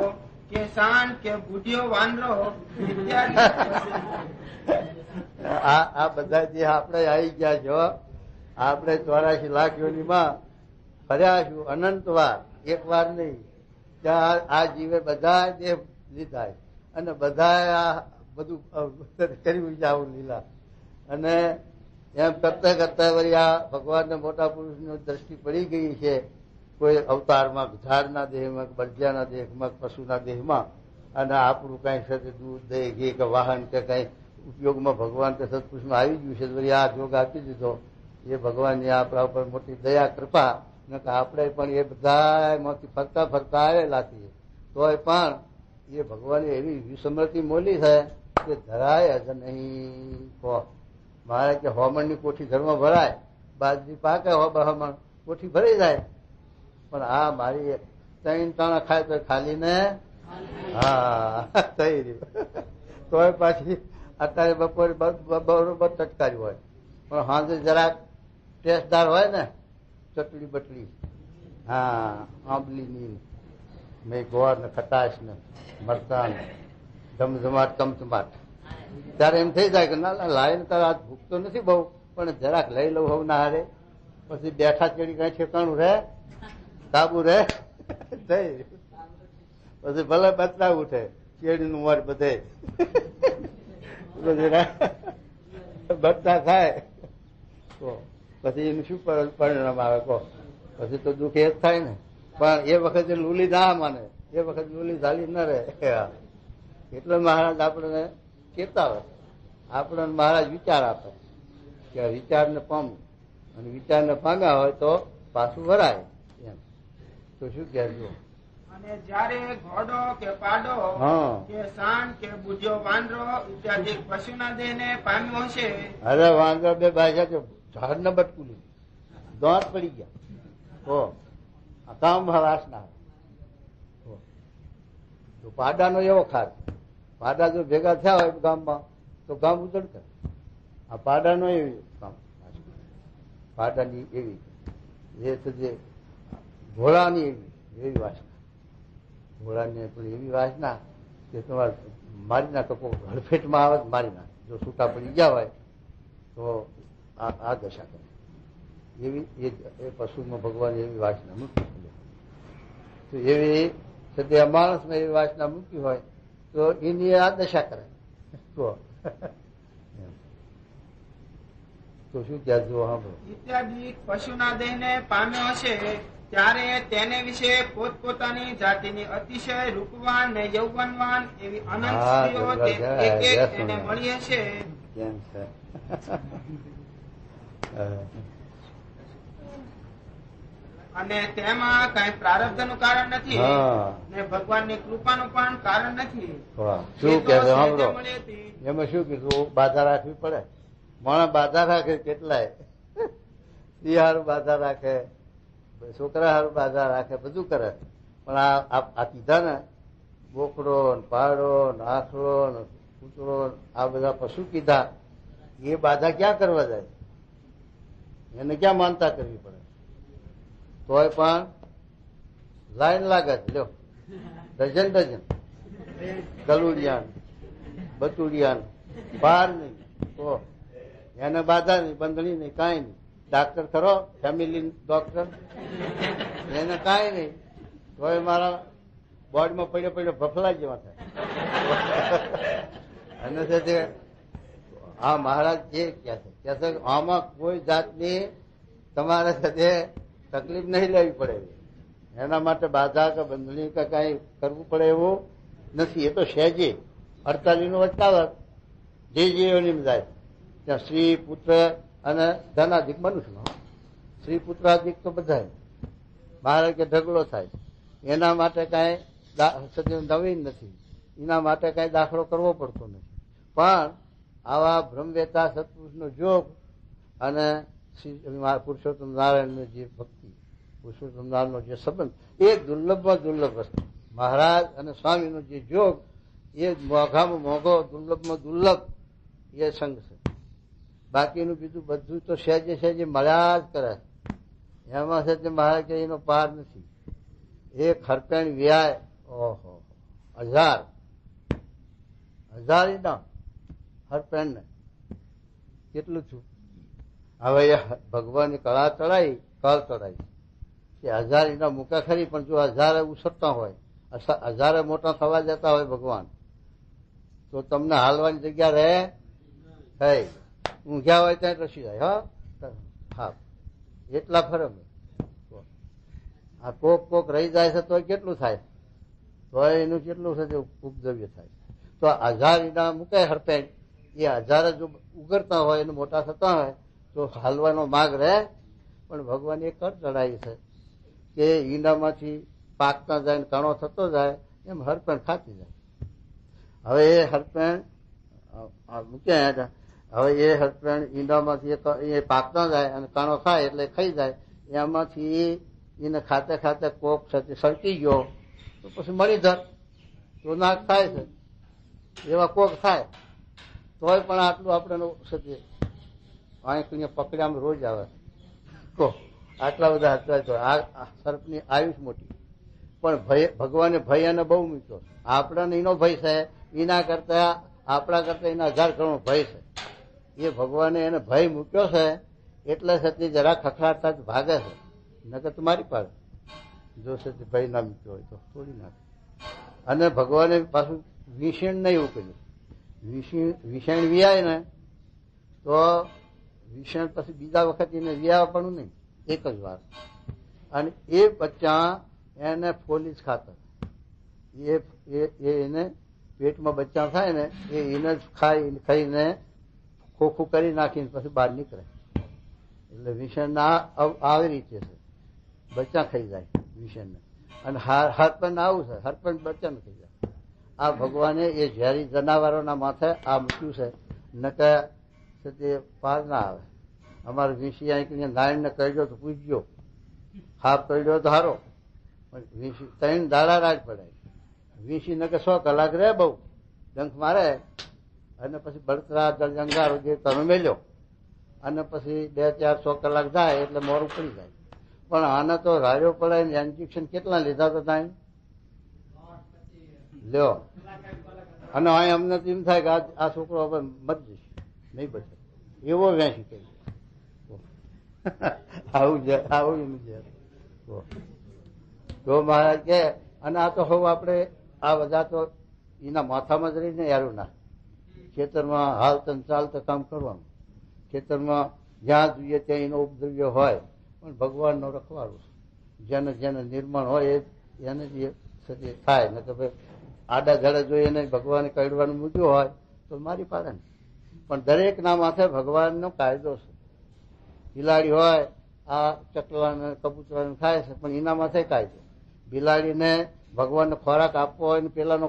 કે સાંડ કે બુઢિયો વાંદરો ઇત્યાદિ આ બધા જે આપણે આવી ગયા છો, આપણે 84 લાખ યોનીમાં ફર્યા છું અનંત વાર, એક વાર નહીં. ત્યાં આ જીવે બધા દેહ લીધા અને બધા આ બધું કર્યું છે આવું લીલા. અને એમ કરતા કરતા વળી આ ભગવાનને મોટા પુરુષની દ્રષ્ટિ પડી ગઈ છે. કોઈ અવતારમાં ઝાડના દેહમાં, બળજિયાના દેહમાં, પશુના દેહમાં, અને આપણું કઈ છે દૂધ દહીં ઘી કે વાહન કે કઈ ઉપયોગમાં ભગવાન કે સત્પુરુષમાં આવી ગયું છે. વળી આ જોગ આપી દીધો. એ ભગવાનની આપણા ઉપર મોટી દયા કૃપા. આપણે પણ એ બધા એમાંથી ફરતા ફરતા આવેલા છીએ, તોય પણ એ ભગવાને એવી વિસમૃતિ મોલી છે કે ધરાય જ નહીં. મારે કે હોમણની કોઠી ઘરમાં ભરાય, બાજરી પાકે હોમણ કોઠી ભરાઈ જાય, પણ આ મારી 3 ટાણા ખાય તો ખાલી ને હા થઈ રહ્યું. તોય પાછી અત્યારે બપોરે બરોબર ચટકારી હોય, પણ સાંજે જરાક ટેસ્ટદાર હોય ને, ચટણી બટલી, હા આંબલીની મેં ગોળ ને ખટાશ ને મરચાં ધમધમાટ કમચમાટ, ત્યારે એમ થઈ જાય કે ના લાઈને તારે આજ ભૂખ તો નથી બહુ, પણ જરાક લઈ લઉં હોવ ના હારે. પછી બેઠા ચડી કઈ ઠેકાણું રહે, કાબુ રહે થઈ. પછી ભલે બચતા ઉઠે ચેડીનું મર બધે બચતા થાય તો પછી એનું શું પરિણામ આવે કહો? પછી તો દુઃખ એ જ થાય ને. પણ એ વખતે લૂલી ના માને, એ વખતે લૂલી ઝાલી ન રહે. એટલે મહારાજ આપણને ચેતાવે, આપણને મહારાજ વિચાર આપે કે વિચારને પામવું, અને વિચારને પામ્યા હોય તો પાછું વરાય એમ. તો શું કહેજો? અને જ્યારે ઘોડો કે પાડો કે સાંડ કે બુઢિયો વાંદરો ઇત્યાદિ પશુના દેહને પામ્યો હશે. અરે વાંદરો બે ભાષા તો ઝાડ ને બટકું લીધું, દાંત પડી ગયા તો કામ વાસના. પાડાનો એવો ખાર, પાડા જો ભેગા થયા હોય ગામમાં તો ગામ ઉજળશે. આ પાડાનો એવી કામ, પાડાની એવી એ છે જે ઘોડાની એવી વાસના, ઘોડાની પણ એવી વાસના કે તમારે મારી નાખો, હડફેટમાં આવે મારી નાખે. જો છૂટા પડી ગયા હોય તો આ દશા કરે. એવી એ પશુમાં ભગવાન એવી વાસના મૂકી. તો એવી સદ્ય માણસમાં એવી વાસના મૂકી હોય તો એની આ દશા કરે. તો શું ક્યાં જુઓ સાંભળો? ઇત્યાદિ પશુના દેહને પામ્યો હશે ત્યારે તેને વિશે પોતપોતાની જાતિની અતિશય રૂપવાન ને યૌવનવાન એવી અનંત સ્ત્રીઓ એક એક એને મળી હશે. કેમ છે? અને તેમાં કઈ પ્રારબ્ધનું કારણ નથી ને ભગવાનની કૃપાનું પણ કારણ નથી. શું કે સાંભળો, એમાં શું કીધું? બાધા રાખવી પડે. માણસ બાધા રાખે કેટલાય, સ્ત્રી હારું બાધા રાખે, છોકરા હારું બાધા રાખે, બધું કરે. પણ આ કીધા ને બોકડો પાડો આખડો કૂતરો આ બધા પશુ કીધા, એ બાધા ક્યાં કરવા જાય? એને ક્યાં માનતા કરવી પડે? તોય પણ લાઈન લાગે છે. લ્યો ડઝન ડઝન કલુડિયાન બતુડિયાન બાર નહીં તો એને બાધા નહીં, બંધણી નહીં, કાંઈ નહીં. ડાક્ટર ખરો, ફેમિલી ડોક્ટર, એને કાંઈ નહીં. તો એ મારા બોડીમાં પડ્યો પડ્યો ભફલા જેવા થાય. અને સાથે આ મહારાજ જે કહે છે આમાં કોઈ જાતની તમારે સાથે તકલીફ નહીં લેવી પડે. એના માટે બાધા કે બંધણી કે કઈ કરવું પડે એવું નથી. એ તો સહેજે 48 નું વચકાવત જે જીવોની જાય ત્યાં સ્ત્રી પુત્ર અને ધનાધિક મનુષ્ય. સ્ત્રી પુત્રાધિક તો બધા મહારાજ કે ઢગલો થાય. એના માટે કઈ નવીન નથી. એના માટે કઈ દાખલો કરવો પડતો નથી. પણ આવા બ્રહ્મવેતા સત્પુરુષનો જોગ અને પુરુષોત્તમ નારાયણની જે ભક્તિ, પુરુષોત્તમ નારાયણનો જે સંબંધ, એ દુર્લભમાં દુર્લભ વસ્તુ. મહારાજ અને સ્વામીનો જે જોગ એ મોઘામાં મોઘો, દુર્લભમાં દુર્લભ એ સંઘ છે. બાકીનું બીજું બધું તો સહેજે સહેજે મળ્યા જ કરે. એમાં છે તે મહારાજ કે એનો પાર નથી. એક હરપેણ વ્યાય, ઓહો, 1000 ઇનામ હરપેણ ને કેટલું છું. હવે ભગવાનની કળા ચડાઈ, કળ ચડાઈ કે 1000 ઇનામ મૂકે ખરી, પણ જો 1000 ઉછળતા હોય, 1000 મોટા થવા જતા હોય ભગવાન, તો તમને હાલવાની જગ્યા રહે થઈ. ઊંઘ્યા હોય ત્યાં રસી જાય. હા, એટલા ફરક. આ કોક રહી જાય છે તો કેટલું થાય, તો એનું કેટલું છે ઉપદ્રવ્ય થાય. તો 1000 ઇનામ મૂકે હરપેણ, એ 1000 જો ઉગરતા હોય એને મોટા થતા હોય તો હાલવાનો માર્ગ રહે. પણ ભગવાન એ કર ચડાવી છે કે ઈંડામાંથી પાકતા જાય, કણો થતો જાય, એમ હરપેણ ખાતી જાય. હવે એ હરપેણ મૂક્યા હતા. હવે એ હરપેણ ઈંડામાંથી એ પાકતા જાય અને કણો થાય એટલે ખાઈ જાય. એમાંથી એને ખાતે ખાતે કોક સરકી ગયો તો પછી મણીધર તો નાક થાય છે. એવા કોક થાય તોય પણ આટલું આપણે સત્ય આંખને પકડ્યામાં રોજ આવે. કો આટલા બધા હતા તો આ સર્પની આયુષ મોટી. પણ ભય, ભગવાને ભય એને બહુ મૂક્યો. આપણને એનો ભય છે, એના કરતા આપણા કરતા એના 1000 ગણો ભય છે. એ ભગવાને એને ભય મૂક્યો છે એટલે સત્ય જરા ખખડાટતા જ ભાગે છે. નકર તો મારી પાડે. જો સત્ય ભય ના મૂક્યો હોય તો તોડી નાખે. અને ભગવાને પાછું વિષેણ નહીં એવું કર્યું. વિષેણ વિયાય ને તો વિષેણ પછી બીજા વખત એને વિયાવવાનું નહીં, એક જ વાર. અને એ બચ્ચા એને ફોલી જ ખાતા. એને પેટમાં બચ્ચા થાય ને એને જ ખાઈને ખોખું કરી નાખીને પછી બહાર નીકળે. એટલે વિષણ આવી રીતે છે, બચ્ચા ખાઈ જાય વિષણને. અને હરપણ આવું છે, હરપણ બચ્ચા ખાઈ જાય. આ ભગવાને એ ઝેરી જનાવરોના માથે આ મૂક્યું છે. નકે તે પાર ના આવે. અમારે વીસી અહીં નારાયણને કહી તો પૂછજો, હાફ કહી તો હારો. પણ 3 દાડા રાજ પડે. વીસી નકે 100 કલાક રે, બહુ ડંખ મારે અને પછી બળતરા જંગારો જે તમે મેલ્યો અને પછી 2-4-100 કલાક જાય એટલે મોરું પડી જાય. પણ આને તો રાડ્યો પડે ને ઇન્જેક્શન કેટલા લીધા તો ત્યાં લ્યો. અને અહીં અમને તો એમ થાય કે આ છોકરો હવે મરી જશે, નહીં બચે એવો વેસી કહી. આવું એનું છે. તો મહારાજ કે અને આ તો હવે આપણે આ બધા તો એના માથામાં જ રહીને યારું ના. ખેતરમાં હાલતન ચાલતા કામ કરવાનું. ખેતરમાં જ્યાં જોઈએ ત્યાં એનો ઉપદ્રવ્ય હોય, પણ ભગવાનનો રખવાડો. જેને જેને નિર્માણ હોય એને જ થાય. ને કે ભાઈ આડા ધડે જોઈએ એને ભગવાને કાઢવાનું મૂક્યું હોય તો મારી પાડે ને. પણ દરેકના માથે ભગવાનનો કાયદો છે. બિલાડી હોય આ ચકલાને કબૂતરાને ખાય છે, પણ એના માથે કાયદો. બિલાડીને ભગવાનને ખોરાક આપવો હોય ને પેલાનો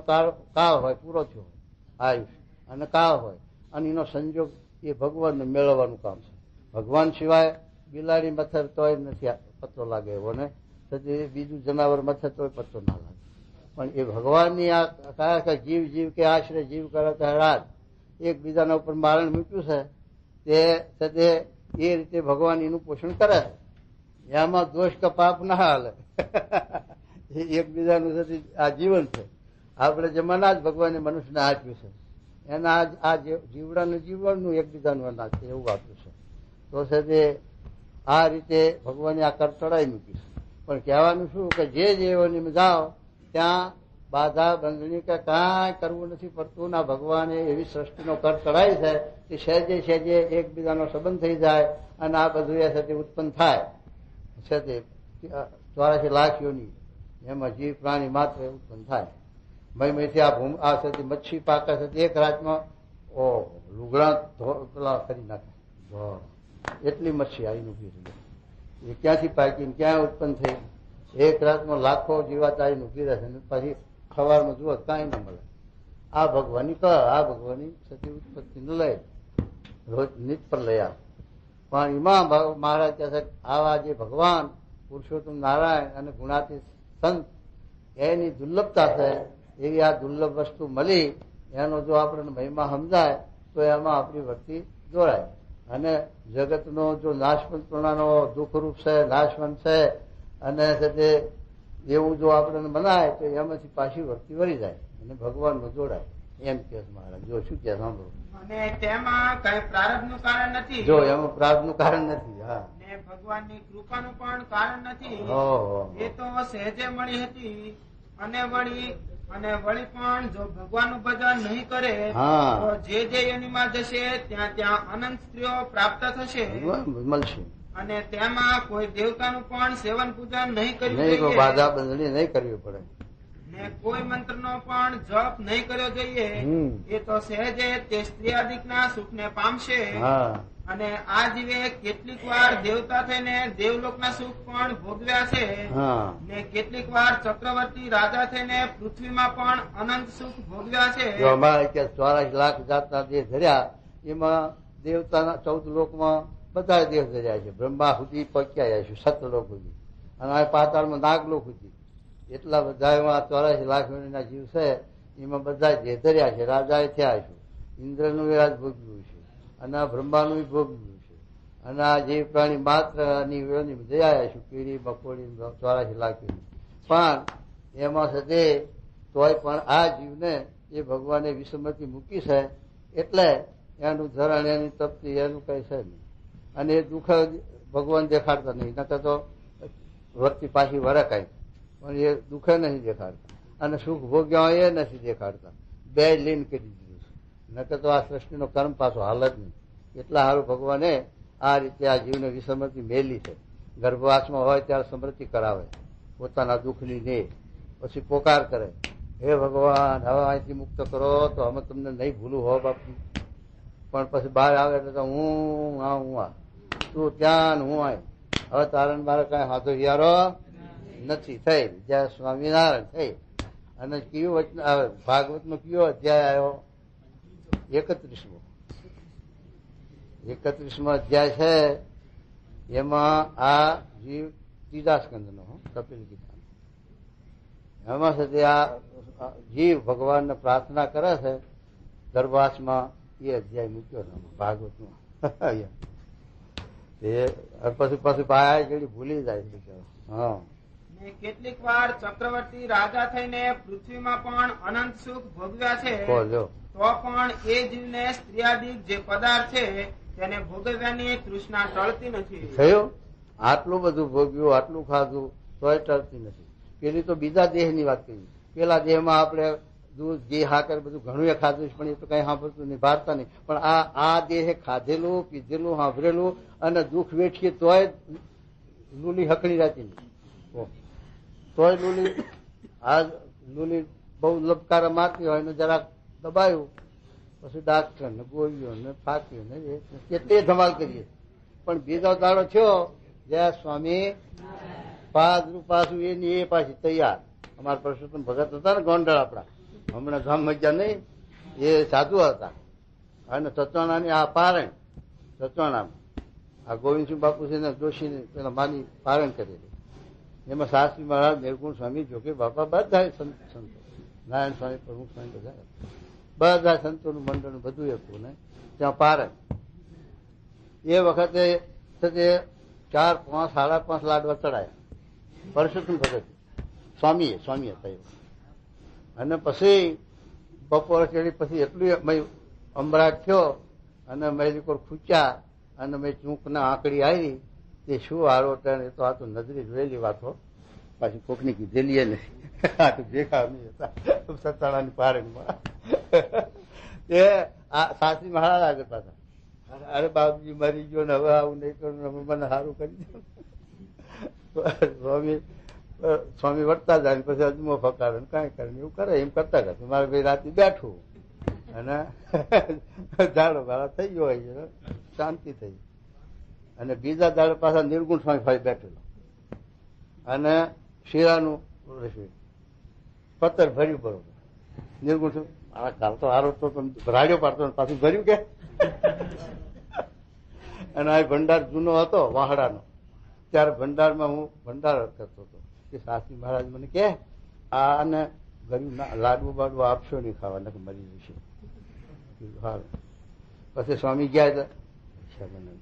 કાળ હોય, પૂરો થયો હોય આયુષ અને કાળ હોય, અને એનો સંજોગ એ ભગવાનને મેળવવાનું કામ છે. ભગવાન સિવાય બિલાડી મથર તોય નથી પત્તો લાગે એવો ને, બીજું જનાવર મથર તોય પત્તો ના લાગે. પણ એ ભગવાનની આ કયા જીવ કે આશરે જીવ કરે તો રાત એકબીજાના ઉપર મારણ મૂક્યું છે તે એ રીતે ભગવાન એનું પોષણ કરે છે. એમાં દોષ કે પાપ ના હાલે. એકબીજાનું આ જીવન છે. આપણે જમાના જ ભગવાને મનુષ્યને આપ્યું છે. એના આ જીવડાનું જીવનનું એકબીજાનું અનાજ છે એવું આપ્યું છે. તો છે તે આ રીતે ભગવાને આ કર ચડાવી મૂકી છે. પણ કહેવાનું શું કે જે જીવોની જાઓ ત્યાં બાધા બંધણી કે કાંઈ કરવું નથી પડતું. ના ભગવાને એવી સૃષ્ટિનો કર ચડાવી છે કે સહેજે સહેજે એકબીજાનો સંબંધ થઈ જાય અને આ બધું એ સાથે ઉત્પન્ન થાય છે તે 84 લાખ યોની એમાં જીવ પ્રાણી માત્ર ઉત્પન્ન થાય. મયથી આ સાથે મચ્છી પાકા છે એક રાતમાં લુગડા પેલા કરી નાખે એટલી મચ્છી આવીને ઉભી રહી. એ ક્યાંથી પાકીને ક્યાં ઉત્પન્ન થઈ? એક રાતમાં લાખો જીવાત આવીને ઉભી રહેશે પછી સવારમાં જુઓ કાંઈ ન મળે. આ ભગવાનની આ ભગવાનની સતી ઉત્પત્તિ ન લઈ રોજ નિત પર લઈ આવ. પણ એમાં મહારાજ કહે છે આવા જે ભગવાન પુરુષોત્તમ નારાયણ અને ગુણાતીત સંત એની દુર્લભતા છે. એવી આ દુર્લભ વસ્તુ મળી એનો જો આપણને મહિમા સમજાય તો એમાં આપણી વૃત્તિ દોરાય. અને જગતનો જો નાશવંતપણાનો દુઃખરૂપ છે નાશવંત છે અને તે એવું જો આપણને મનાય તો એમાંથી પાછી વૃત્તિ વળી જાય અને ભગવાનમાં જોડાય એમ કે મહારાજ. જો શું કે સાંભળો. અને તેમાં કઈ પ્રારબ્ધનું કારણ નથી. જો એમાં પ્રારબ્ધનું કારણ નથી. હા, ભગવાનની કૃપાનું પણ કારણ નથી. એ તો સહેજે મળી હતી અને વળી પણ જો ભગવાનનું ભજન નહીં કરે તો જે યોનિમાં જશે ત્યાં ત્યાં અનંત સ્ત્રીઓ પ્રાપ્ત થશે મળશે. અને તેમાં કોઈ દેવતાનું પણ સેવન પૂજન નહીં કરવું જોઈએ. બાધા બંધણી નહીં કરવી પડે ને કોઈ મંત્રનો પણ જપ નહીં કર્યો જોઈએ. એ તો સહેજે તે સ્ત્રીયાદિકના સુખને પામશે. અને આ જીવે કેટલીક વાર દેવતા થઈને દેવલોકના સુખ પણ ભોગવ્યા છે ને કેટલીક વાર ચક્રવર્તી રાજા થઈને પૃથ્વીમાં પણ અનંત સુખ ભોગવ્યા છે. અમારે 84 લાખ જાતના દેહ ધર્યા એમાં દેવતાના 14 લોકમાં બધા દેહ ધર્યા છે. બ્રહ્મા સુધી પક્યા છે 7 લોક સુધી અને આ પાતાળમાં નાગલોક સુધી એટલા બધા એમાં 84 લાખ ના જીવ છે એમાં બધા દેહ ધર્યા છે. રાજાએ થયા છે, ઇન્દ્રનું રાજ ભોગવ્યું છે અને આ બ્રહ્માનું ભોગવ્યું છે અને આ જીવ પ્રાણી માત્ર જયા છું કીડી મકોડી 84 લાખ. પણ એમાં સાથે તોય પણ આ જીવને એ ભગવાને વિસંમતિ મૂકી છે એટલે એનું ધરણ એની તપતી એનું કઈ છે નહીં. અને એ દુઃખ ભગવાન દેખાડતા નહીં. નકર તો વૃત્તિ પાછી વરે કઈ પણ એ દુઃખે નહીં દેખાડતા અને સુખ ભોગ્યા એ નથી દેખાડતા. બે લીન કરી દીધું છે. નકર તો આ સૃષ્ટિનો કર્મ પાછો હાલ જ નહીં. એટલા સારું ભગવાને આ રીતે આ જીવને વિસંમતિ મેલી છે. ગર્ભવાસમાં હોય ત્યારે સમૃદ્ધિ કરાવે પોતાના દુઃખની ને પછી પોકાર કરે હે ભગવાન હવે અહીંથી મુક્ત કરો તો અમે તમને નહીં ભૂલું હો બાપુ. પણ પછી બહાર આવે એટલે હું આ તું ત્યાં હું આય હવે તારે મારે કઈ હાથો યારો નથી થઈ. જ્યાં સ્વામિનારાયણ થઈ અને કયું વચન ભાગવતનો કયો અધ્યાય આવ્યો? 31મો અધ્યાય છે. એમાં આ જીવ 3જા સ્કંદનો કપિલ ગીતા એમાં છે આ જીવ ભગવાનને પ્રાર્થના કરે છે ગર્ભવાસમાં એ અધ્યાય મૂક્યો છે ભાગવતમાં. પછી ભાઈ જેડી ભૂલી જાય છે. હા, કેટલીક વાર ચક્રવર્તી રાજા થઈને પૃથ્વીમાં પણ અનંત સુખ ભોગવ્યા છે. તો પણ એ જીવને સ્ત્રીયાદિક જે પદાર્થ છે તેને ભોગવ્યાની તૃષ્ણા ટળતી નથી. થયું આટલું બધું ભોગવ્યું આટલું ખાધું તોય ટળતી નથી. પેલી તો બીજા દેહની વાત કરી. પેલા દેહમાં આપણે દૂધ ઘી હાકર બધું ઘણું એ ખાધું પણ એ તો કઈ સાંભળતું નહીં ભારતા નહીં. પણ આ દેહે ખાધેલું પીધેલું સાંભળેલું અને દુઃખ વેઠીએ તોય લૂલી હકડી રહેતી નહીં. તોય લૂલી બહુ લપકારા મારતી હોય ને જરાક દબાયું પછી ડાક્ટર ને ગોળીઓ ને ફાંક્યું ને કેટલી ધમાલ કરીએ. પણ બીજો દાડો થયો જયા સ્વામી પાછું એની એ પાછી તૈયાર. અમારા પરસોત્તમ ભગત હતા ને ગોંડળ આપડા હમણાં ગામ મજા નહીં એ સાધુ હતા અને સચવાણાની આ પારણ સચવાણામાં આ ગોવિંદસિંહ બાપુ છે ને દોશી પેલા માની પારણ કરેલી. એમાં શાસ્ત્રી મહારાજ નિર્ગુણ સ્વામી જોકે બાપા બધા સંતો નારાયણ સ્વામી પ્રમુખ સ્વામી બધા સંતોનું મંડળ બધું હતું ને ત્યાં પારણ. એ વખતે 4, 5, 5.5 લાડવા ચડાયા પરસોત્તમ ભગત સ્વામીએ હતા. અને પછી બપોર ચડી પછી એટલું અમરાટ થયો અને મેં કોર ખૂચ્યા અને મેં ચૂંકના આંકડી આવી તે શું આરોટ એ તો આ તો નજરી જોયેલી વાતો પાછી કોકની કીધેલી નહીં આ તો દેખા નહીં હતા સતાણાની પારણમાં તે આ સાસરી મહારાજ આગળ પાછા અરે બાપજી મરી ગયો ને હવે આવું નહીં કરું મને સારું કરી દો સ્વામી વળતા જાય પછી અજમો ફકારે કાંઈ કરે એવું કરે એમ કરતા કરતા મારે ભાઈ રાતે બેઠું અને ઝાડો ગાળા થઈ ગયો હોય શાંતિ થઈ અને બીજા દાડે પાછા નિર્ગુણ સ્વામી ભાઈ બેઠેલો અને શીરાનું પત્તર ભર્યું બરોબર નિર્ગુણ કાલ તો હારો તો રાડ્યો પાડતો પાછું ભર્યું કે અને આ ભંડાર જૂનો હતો વાહડાનો ત્યારે ભંડારમાં હું ભંડાર કરતો હતો કે સાસી મહારાજ મને કે આને ગરીબ લાડવું બાડવું આપશો નહીં ખાવા નથી મરી જશે. પછી સ્વામી ગયા મને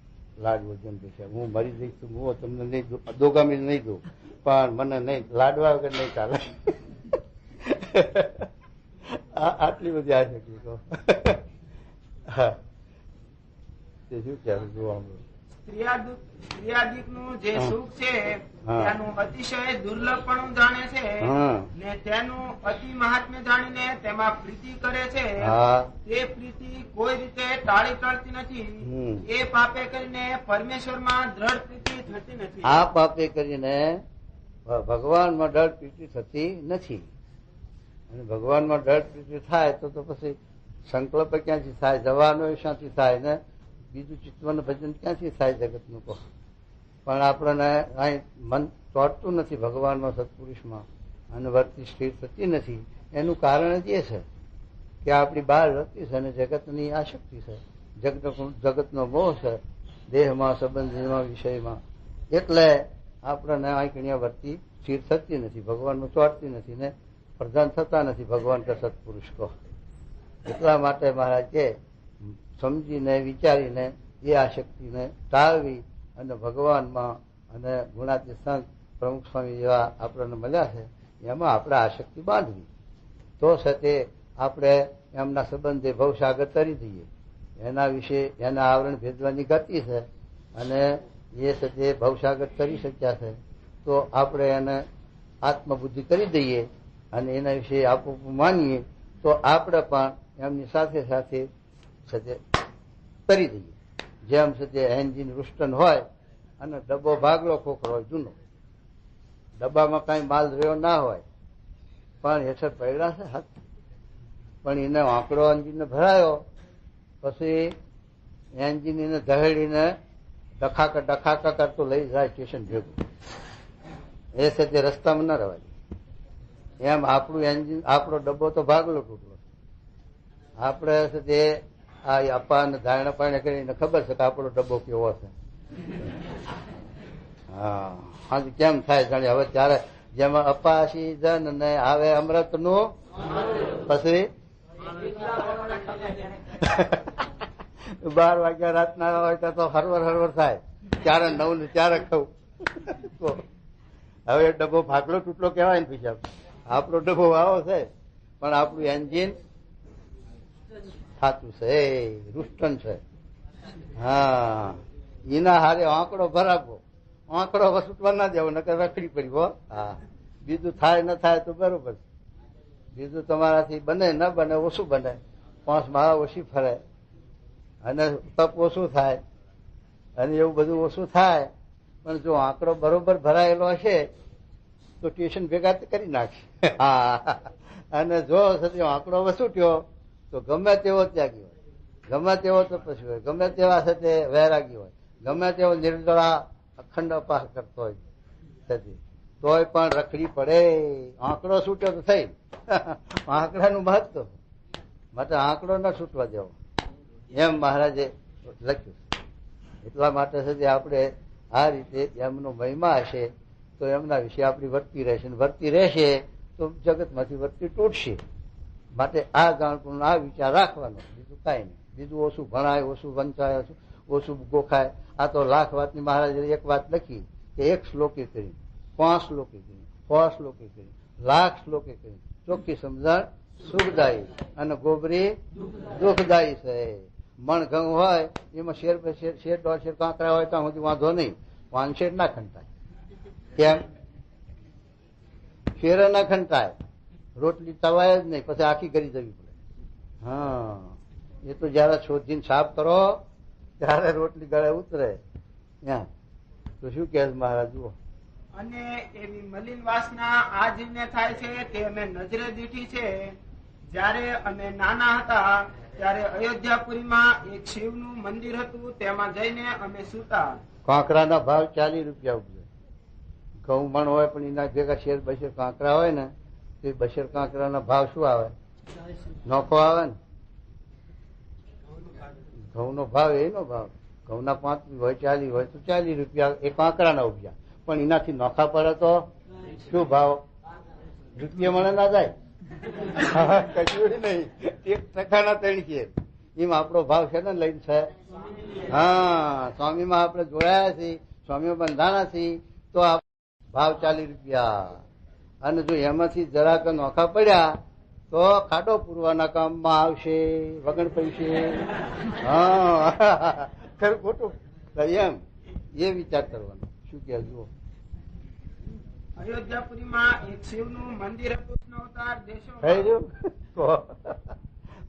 લાડવો જેમ દેશે હું મરી જઈશ તો હું તમને નહીં દોગામી નહીં દઉં પણ મને નહીં લાડવા વગર નહીં ચાલે. આટલી બધી આ શકી તો હા તે શું કહેવું જોવા મળે. સ્ત્રીયાદિકનું જે સુખ છે તેનું અતિશય દુર્લભપણું જાણે છે ને તેનું અતિ મહાત્મ્ય જાણીને તેમાં પ્રીતિ કરે છે. તે પ્રીતિ કોઈ રીતે ટાળી ટળતી નથી. એ પાપે કરીને પરમેશ્વરમાં દ્રઢ પ્રીતિ થતી નથી. આ પાપે કરીને ભગવાનમાં દ્રઢ પ્રીતિ થતી નથી. અને ભગવાનમાં દ્રઢ પ્રીતિ થાય તો પછી સંકલ્પ ક્યાંથી થાય, જવાનો શાંતિ થાય ને બીજું ચિત્તવાનું ભજન ક્યાંથી થાય જગતનું કહો. પણ આપણને અહીં મન ચોટતું નથી ભગવાનમાં સત્પુરુષમાં અને વર્તી સ્થિર થતી નથી. એનું કારણ જ એ છે કે આપણી બહાર વૃત્તિ છે અને જગતની આસક્તિ છે, જગતનો મોહ છે, દેહમાં સંબંધમાં વિષયમાં. એટલે આપણને અહીં વર્તી સ્થિર થતી નથી, ભગવાનનું ચોટતી નથી ને પ્રધાન થતા નથી ભગવાન કે સત્પુરુષ કહો. એટલા માટે મહારાજ કે સમજીને વિચારીને એ આશક્તિને ટાળવી અને ભગવાનમાં અને ગુણાતી સંત પ્રમુખ સ્વામી જેવા આપણને મળ્યા છે એમાં આપણે આશક્તિ બાંધવી તો છે તે આપણે એમના સંબંધે ભવસાગર તરી દઈએ. એના વિશે એના આવરણ ભેદવાની ગતિ છે અને એ છે તે ભવસાગર કરી શક્યા છે તો આપણે એને આત્મબુદ્ધિ કરી દઈએ અને એના વિશે આપવું માનીએ તો આપણે પણ એમની સાથે સાથે કરી દઈએ. જેમ છે તે એન્જિન રૂસ્ટન હોય અને ડબ્બો ભાગલો ખોખરો હોય જૂનો, ડબ્બામાં કઈ માલ રહ્યો ના હોય પણ હેઠળ પડ્યા છે હાથ, પણ એને આંકડો એન્જિનને ભરાયો પછી એન્જિન એને દહેડીને ડખાકા કરતો લઈ જાય સ્ટેશન ભેગું. એ છે તે રસ્તામાં ના રહેવાય. એમ આપણું એન્જિન આપણો ડબ્બો તો ભાગલો તૂટલો. આપણે છે તે આ અપા અને ધારણા પાણી કરીને ખબર છે કે આપણો ડબ્બો કેવો છે. હા કેમ થાય જાણે હવે ત્યારે જેમાં અપાશી જન ને આવે અમૃત નું પછી 12 વાગ્યા રાતના હોય તો હરવર થાય ત્યારે 9 ને ત્યારે ખાવું. હવે ડબ્બો ભાગલો તૂટલો કેવાય ને પીછા આપણો ડબ્બો આવો છે પણ આપણું એન્જિન થાતું છે રૂસ્ટન છે. હા એના હારે આંકડો ભરાવો, આંકડો વસૂટવા ના દેવો નકર રખડી પડી હો. હા બીજું થાય ન થાય તો બરોબર, બીજું તમારાથી બને ન બને ઓછું બને, 5 માળા ઓછી ફરે અને તપ ઓછું થાય અને એવું બધું ઓછું થાય. પણ જો આંકડો બરોબર ભરાયેલો હશે તો ટ્યુશન ભેગા કરી નાખશે. હા અને જો આંકડો વસૂટ્યો તો ગમે તેવો ત્યાગી હોય, ગમે તેવો તપસ્વી હોય, ગમે તેવા સાથે વૈરાગી હોય, ગમે તેવો નિર્જળા અખંડ અપાસ કરતો હોય તોય પણ રખડી પડે. આંકડો છૂટ્યો તો થઈ. આંકડાનું મહત્વ માટે આંકડો ન છૂટવા દેવો એમ મહારાજે લખ્યું. એટલા માટે છે આપણે આ રીતે એમનો મહિમા હશે તો એમના વિશે આપણી વર્તી રહેશે, વર્તી રહેશે તો જગતમાંથી વર્તી તૂટશે. માટે આ જાણપૂર્ણ આ વિચાર રાખવાનો, બીજું કાંઈ નહીં. બીજું ઓછું ભણાય, ઓછું વંચાય, ઓછું ગોખાય. આ તો લાખ વાતની મહારાજે એક વાત લખી કે 1 શ્લોકે કરી, 5 શ્લોકે કરી, 100 શ્લોકે કરી, લાખ શ્લોકે કરી ચોખ્ખી સમજણ સુખદાયી અને ગોબરી દુઃખદાયી છે. મણ ઘઉં હોય એમાં શેર દોઢ શેર કાંકરા હોય તો સુધી વાંધો નહીં, વાનશેર ના ખંટાય. કેમ? શેર ના ખંટાય, રોટલી તવાય જ નહીં, પછી આખી કરી જવી પડે. હા, એ તો જયારે શોધીને સાફ કરો ત્યારે રોટલી ગળે ઉતરે. તો શું કહે મહારાજ જુઓ. અને એવી મલિન વાસના આ જીવને થાય છે તે અમે નજરે દીઠી છે. જ્યારે અમે નાના હતા ત્યારે અયોધ્યાપુરીમાં એક શિવનું મંદિર હતું, તેમાં જઈને અમે સૂતા. કાંકરાના ભાવ 40 રૂપિયા ઉપજે. ઘઉં મણ હોય પણ એના ભેગા શેર બશેર કાંકરા હોય ને, તે બશેર કાંકરાના ભાવ શું આવે? નોખો આવે ને. ઘઉંનો ભાવ એનો ભાવ. ઘઉંના 5 હોય 40 હોય તો 40 રૂપિયા એ કાંકરાના ઉપજ્યા. પણ એનાથી નોખા પડે તો શું ભાવ? રૂપિયા મળે ના જાય. કશું નહીં, 1% 3 છે. એમ આપણો ભાવ છે ને લઈને છે. હા, સ્વામીમાં આપણે જોડાયા છીએ, સ્વામીઓ બંધાણા છીએ, તો ભાવ 40 રૂપિયા. અને જો એમાંથી જરાક નોખા પડ્યા તો ખાડો પૂરવાના કામમાં આવશે, વગણ પૈસે. હા, ખરું ખોટું એમ એ વિચાર કરવાનો. શું કે જુઓ. અયોધ્યાપુરીમાં એક શિવનું મંદિર હતું. અવતાર દેશો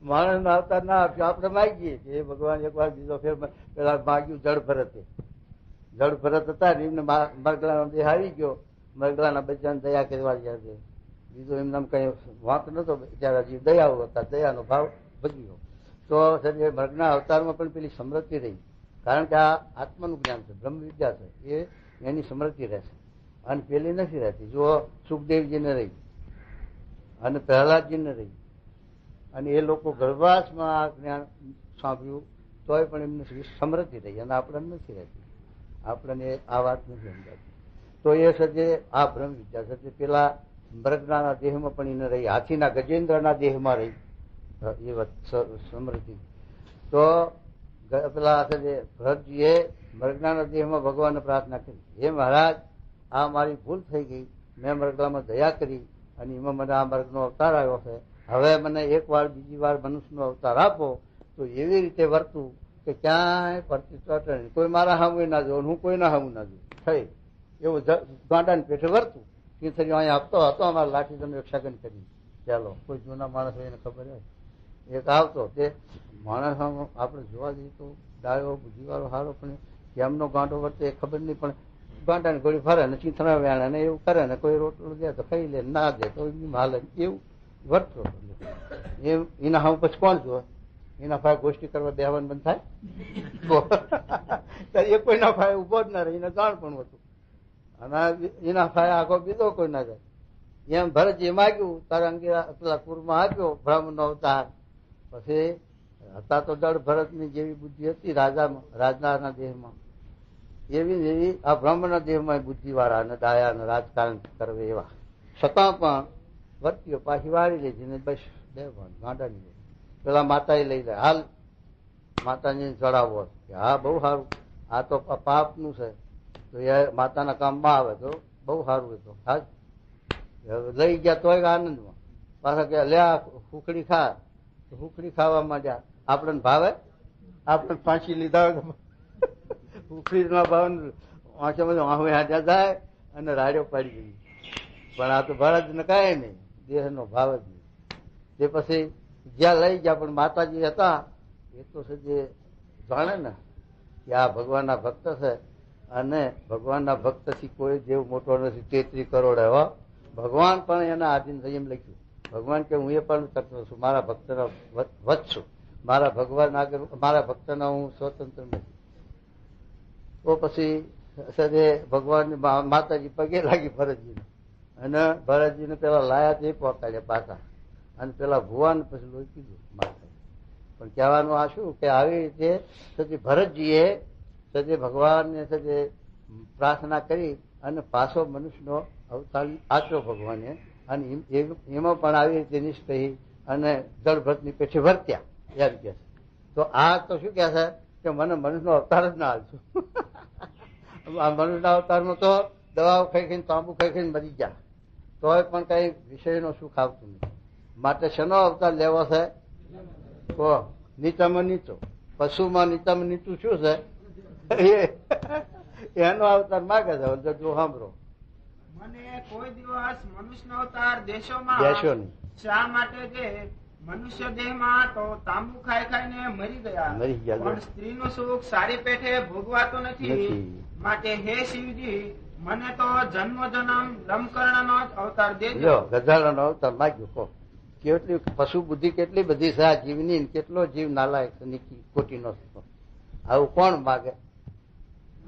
માણસ ના અવતાર ના આપ્યો, આપણે માગીએ કે એ ભગવાન એકવાર બીજો ફેર પેલા માગ્યું જળ ભરતે. જળ ભરત હતા ને એમને મરગલાનો દેહ આવી ગયો, મરગલાના બચ્ચાને દયા કરવા ગયા છે. બીજો એમને કઈ વાંક નતો, બિચારા જીવ દયાળુ હતા, દયાનો ભાવ ભજ્યો. તો મરગના અવતારમાં પણ પેલી સમૃદ્ધિ રહી, કારણ કે આ આત્માનું જ્ઞાન છે, બ્રહ્મ વિદ્યા છે, એ એની સમૃદ્ધિ રહેશે. અને પેલી નથી રહેતી. જો સુખદેવજીને રહી અને પ્રહલાદજીને રહી, અને એ લોકો ગર્ભવાસમાં આ જ્ઞાન સાંભળ્યું તોય પણ એમને સમૃદ્ધિ રહી, અને આપણને નથી રહેતી. આપણને આ વાત નથી સમજાતી. તો એ સજે આ બ્રહ્મ વિદ્યા છે. પેલા મૃગના દેહમાં પણ એને રહી, હાથીના ગજેન્દ્રના દેહમાં રહી એ સમૃદ્ધિ. તો પેલા ભરતજીએ મૃગના દેહમાં ભગવાનને પ્રાર્થના કરી, હે મહારાજ, આ મારી ભૂલ થઈ ગઈ, મેં મૃગલામાં દયા કરી અને એમાં મને આ મૃગનો અવતાર આવ્યો છે. હવે મને એક વાર બીજી વાર મનુષ્યનો અવતાર આપો તો એવી રીતે વર્તું કે ક્યાંય પરથી ચોટે, કોઈ મારા હામું ના જોવું, હું કોઈના હામું ના જોઉં થઈ એવું ગાંડાને પેઠે વર્તું. તીર્થરીઓ અહીંયા આપતો હતો, અમારા લાઠી તમે રક્ષાગન કરી. ચાલો, કોઈ જૂના માણસ હોય એને ખબર હોય, એક આવતો તે માણસ આપણે જોવા જઈએ તો ડાયો બુદ્ધિવાળો સારો, પણ કેમનો ગાંડો વર્તે એ ખબર નહીં. પણ ગાંડાને ગોળી ફરે ને ચીંથણા વેણે ને એવું કરે ને, કોઈ રોટલું દે તો ખાઈ લે, ના દે તો હાલે, એવું વર્તો. એમ એના હાવ પછી કોણ જોવે? એના ભાઈ ગોષ્ઠી કરવા બેહવાનું બંધ થાય? એ કોઈ ના ભાઈ ઉભો જ ના રહે, એને જાણ પણ હતું. અને એના ભાઈ આગો બીજો કોઈ ના જાય. એમ ભરતજી માગ્યું, તારે અંગે પેલા કુરમાં આપ્યો બ્રાહ્મણનો અવતાર. પછી હતા તો દળ ભરતની જેવી બુદ્ધિ હતી રાજાના દેહમાં, એવી એવી આ બ્રાહ્મણના દેહમાં બુદ્ધિવાળા અને દાયા અને રાજકારણ કરવે એવા. છતાં પણ વર્તીઓ પાછી વાળી લીધી ને બસ બે ગાંડાની. પેલા માતાએ લઈ લે, હાલ માતાજીને ચડાવો કે હા બહુ સારું, આ તો પાપનું છે, તો એ માતાના કામમાં આવે તો બહુ સારું. તો હા લઈ ગયા તોય આનંદમાં. પાછા કે લે આ હુકડી ખા, તો હુકડી ખાવા માંડ્યા. આપણને ભાવે? આપણે ફાંસી લીધા હુકડી ના ભાવ આંખેમાં આહું હાજ્યા જાય અને રાડ્યો પાડી ગઈ. પણ આ તો ભરતને કાંઈ નહીં, દેહનો ભાવ જ નહીં. તે પછી જ્યાં લઈ ગયા, પણ માતાજી હતા એ તો જે જાણે ને કે આ ભગવાનના ભક્ત છે, અને ભગવાનના ભક્તથી કોઈ જેવ મોટો નથી. 33 કરોડ એવા ભગવાન પણ એના આધીન થઈ એમ લખ્યું. ભગવાન કે હું એ પણ તત્વ છું, મારા ભક્તના વત્સ છું, મારા ભગવાન આગળ મારા ભક્તના હું સ્વતંત્ર નથી. તો પછી સજે ભગવાન માતાજી પગે લાગી ભરતજીને, અને ભરતજીને પેલા લાયા તે પહોંચાડ્યા પાછા, અને પેલા ભુવાને પછી લોહી કીધું માતા. પણ કહેવાનું આ શું કે આવી રીતે સજે ભરતજીએ સજે ભગવાનને સજે પ્રાર્થના કરી અને પાછો મનુષ્યનો અવતાર આપ્યો ભગવાને, અને એમાં પણ આવી રીતે નિષ્ઠહી અને જળભરતની પેઠે વર્ત્યા એમ કે છે. તો આ તો શું કે છે કે મને મનુષ્યનો અવતાર જ ના હાલશું. આ મનુષ્યના અવતારમાં તો દવાઓ ખાઈ ખાઈને તાંબુ ખાઈ ખાઈને મરી ગયા, તોય પણ કઈ વિષયનો સુખ આવતું નથી. માટે શેનો અવતાર લેવો છે? નીચામાં નીચો. પશુમાં નીચામાં નીચું શું છે? એનો અવતાર માગે છે. જો સાંભળો, મને કોઈ દિવસ મનુષ્ય અવતાર દેશો નહીં. શા માટે જે મનુષ્ય દેહમાં તો તાંબુ ખાઈ ખાઈને મરી ગયા, પણ સ્ત્રીનું સુખ સારી પેઠે ભોગવાતું નથી. માટે હે શિવજી, મને તો જન્મ જન્મ લંબકર્ણનો જ અવતાર દેજો. ગધાડાનો અવતાર માગ્યો. કહો કેટલી પશુ બુદ્ધિ કેટલી બધી છે આ જીવની. કેટલો જીવ નાલાયક ખોટી નો. આવું કોણ માગે?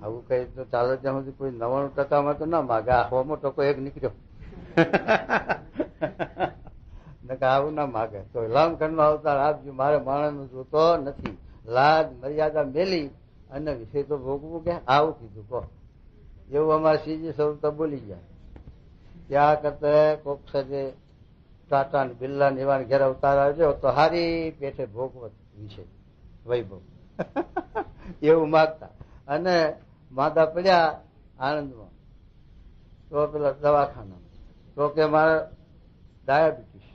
આવું કઈ તો ચાલે ત્યાં સુધી કોઈ 99% તો ના માગે. આ 100% એક નીકળ્યો. આવું ના માગે. તો લંબકર્ણ નો અવતાર આપજો. મારે માણસ જોતો નથી. લાજ મર્યાદા મેલી અને વિષય તો ભોગવું કે આવું કીધું. કહો એવું અમારા શ્રીજી સ્વરૂપ તો બોલી ગયા. ત્યાં કરતા કોક છે ટાટા ને બિરલા ને એવા ઘેર અવતાર આવજો તો હારી પેઠે ભોગવત વિશે વૈભવ એવું માગતા. અને માદા પડ્યા આણંદમાં તો પેલા દવાખાના તો કે મારે ડાયાબિટીસ,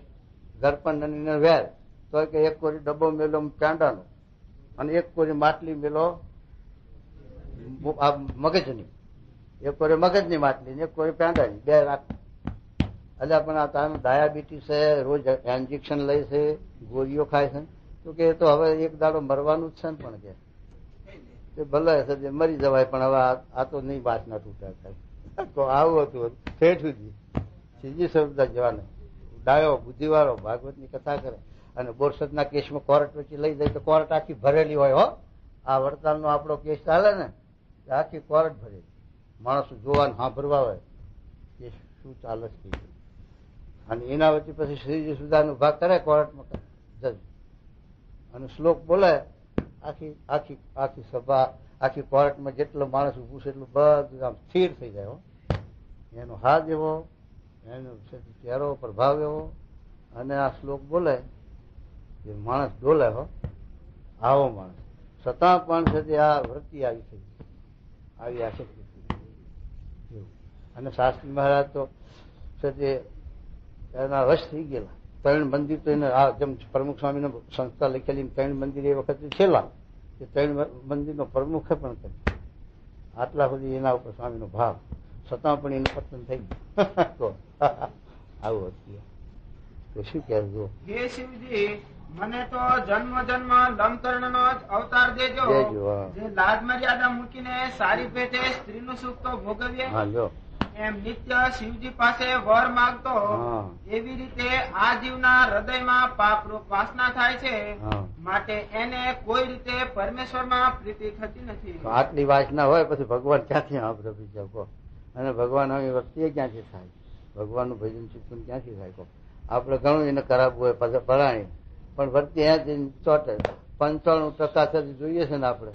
ગરપણ વેર, તો કે એક કોરી ડબ્બો મેલો પેંડાનો અને એક કોરી માટલી મેલો મગજની. એક કોરી મગજની માટલી ને એક કોરી પેંડાની, 2 રાખ. એટલે પણ આ તારે ડાયાબિટીસ છે, રોજ ઇન્જેક્શન લે છે, ગોળીઓ ખાય છે. તો કે તો હવે એક દાડો મરવાનું જ છે ને. પણ કે ભલે છે મરી જવાય, પણ હવે આ તો નહીં વાસના તૂટા થાય. તો આવું હતું ઠેઠ સુધી શ્રીજી સ્વરૂપ જવાને ડાયો બુદ્ધિવાળો ભાગવતની કથા કરે. અને બોરસદના કેસમાં કોર્ટ વચ્ચે લઈ જાય તો કોર્ટ આખી ભરેલી હોય. હો, આ વડતાલનો આપણો કેસ ચાલે ને, આખી કોર્ટ ભરેલી. માણસો જોવાનું સાંભળવા હોય કે શું ચાલે છે. અને એના વચ્ચે પછી શ્રીજી સુધાનો ભાગ કરે કોર્ટમાં જજ અને શ્લોક બોલે. આખી આખી આખી સભા, આખી કોર્ટમાં જેટલો માણસ ઉભું છે એટલું બધું આમ સ્થિર થઈ જાય. એનો હાથ એવો, એનો ચહેરો પ્રભાવ એવો. અને આ શ્લોક બોલે કે માણસ ડોલે. હો, આવો માણસ છતાં પણ છે તે આ વૃત્તિ આવી થઈ, આવી આશક્તિ. અને શાસ્ત્રી મહારાજ તો છે તે એના વશ થઈ ગયેલા. 3 મંદિર તો એને આ જેમ પ્રમુખ સ્વામીને સંસ્થા લખેલી 3 મંદિર એ વખતે છેલ્લા એ 3 મંદિરનો પ્રમુખે પણ કર્યું. આટલા સુધી એના ઉપર સ્વામીનો ભાવ, છતાં પણ એનું પતન થઈ ગયું. આવું હતું. તો શું કહેજો? હે શિવજી, મને તો જન્મ જન્મ લંબકર્ણનો જ અવતાર દેજો. જે લાજ મર્યાદા મૂકીને સારી પેઠે સ્ત્રીનું સુખ તો ભોગવીએ. એમ નિત્ય શિવજી પાસે વર માંગતો. એવી રીતે આ જીવના હૃદયમાં પાપરૂપ વાસના થાય છે. માટે એને કોઈ રીતે પરમેશ્વરમાં પ્રીતિ થતી નથી. આટલી વાસના હોય પછી ભગવાન ક્યાંથી સાંભળે બીજા? અને ભગવાન આવી વસ્તી ક્યાંથી થાય? ભગવાનનું ભજન ચિંતન ક્યાંથી થાય? આપણે ઘણું એને કરાવવું હોય પાછા પરાણી, પણ વર્તી ત્યાં ચોટે. 95% જોઈએ છે ને આપણે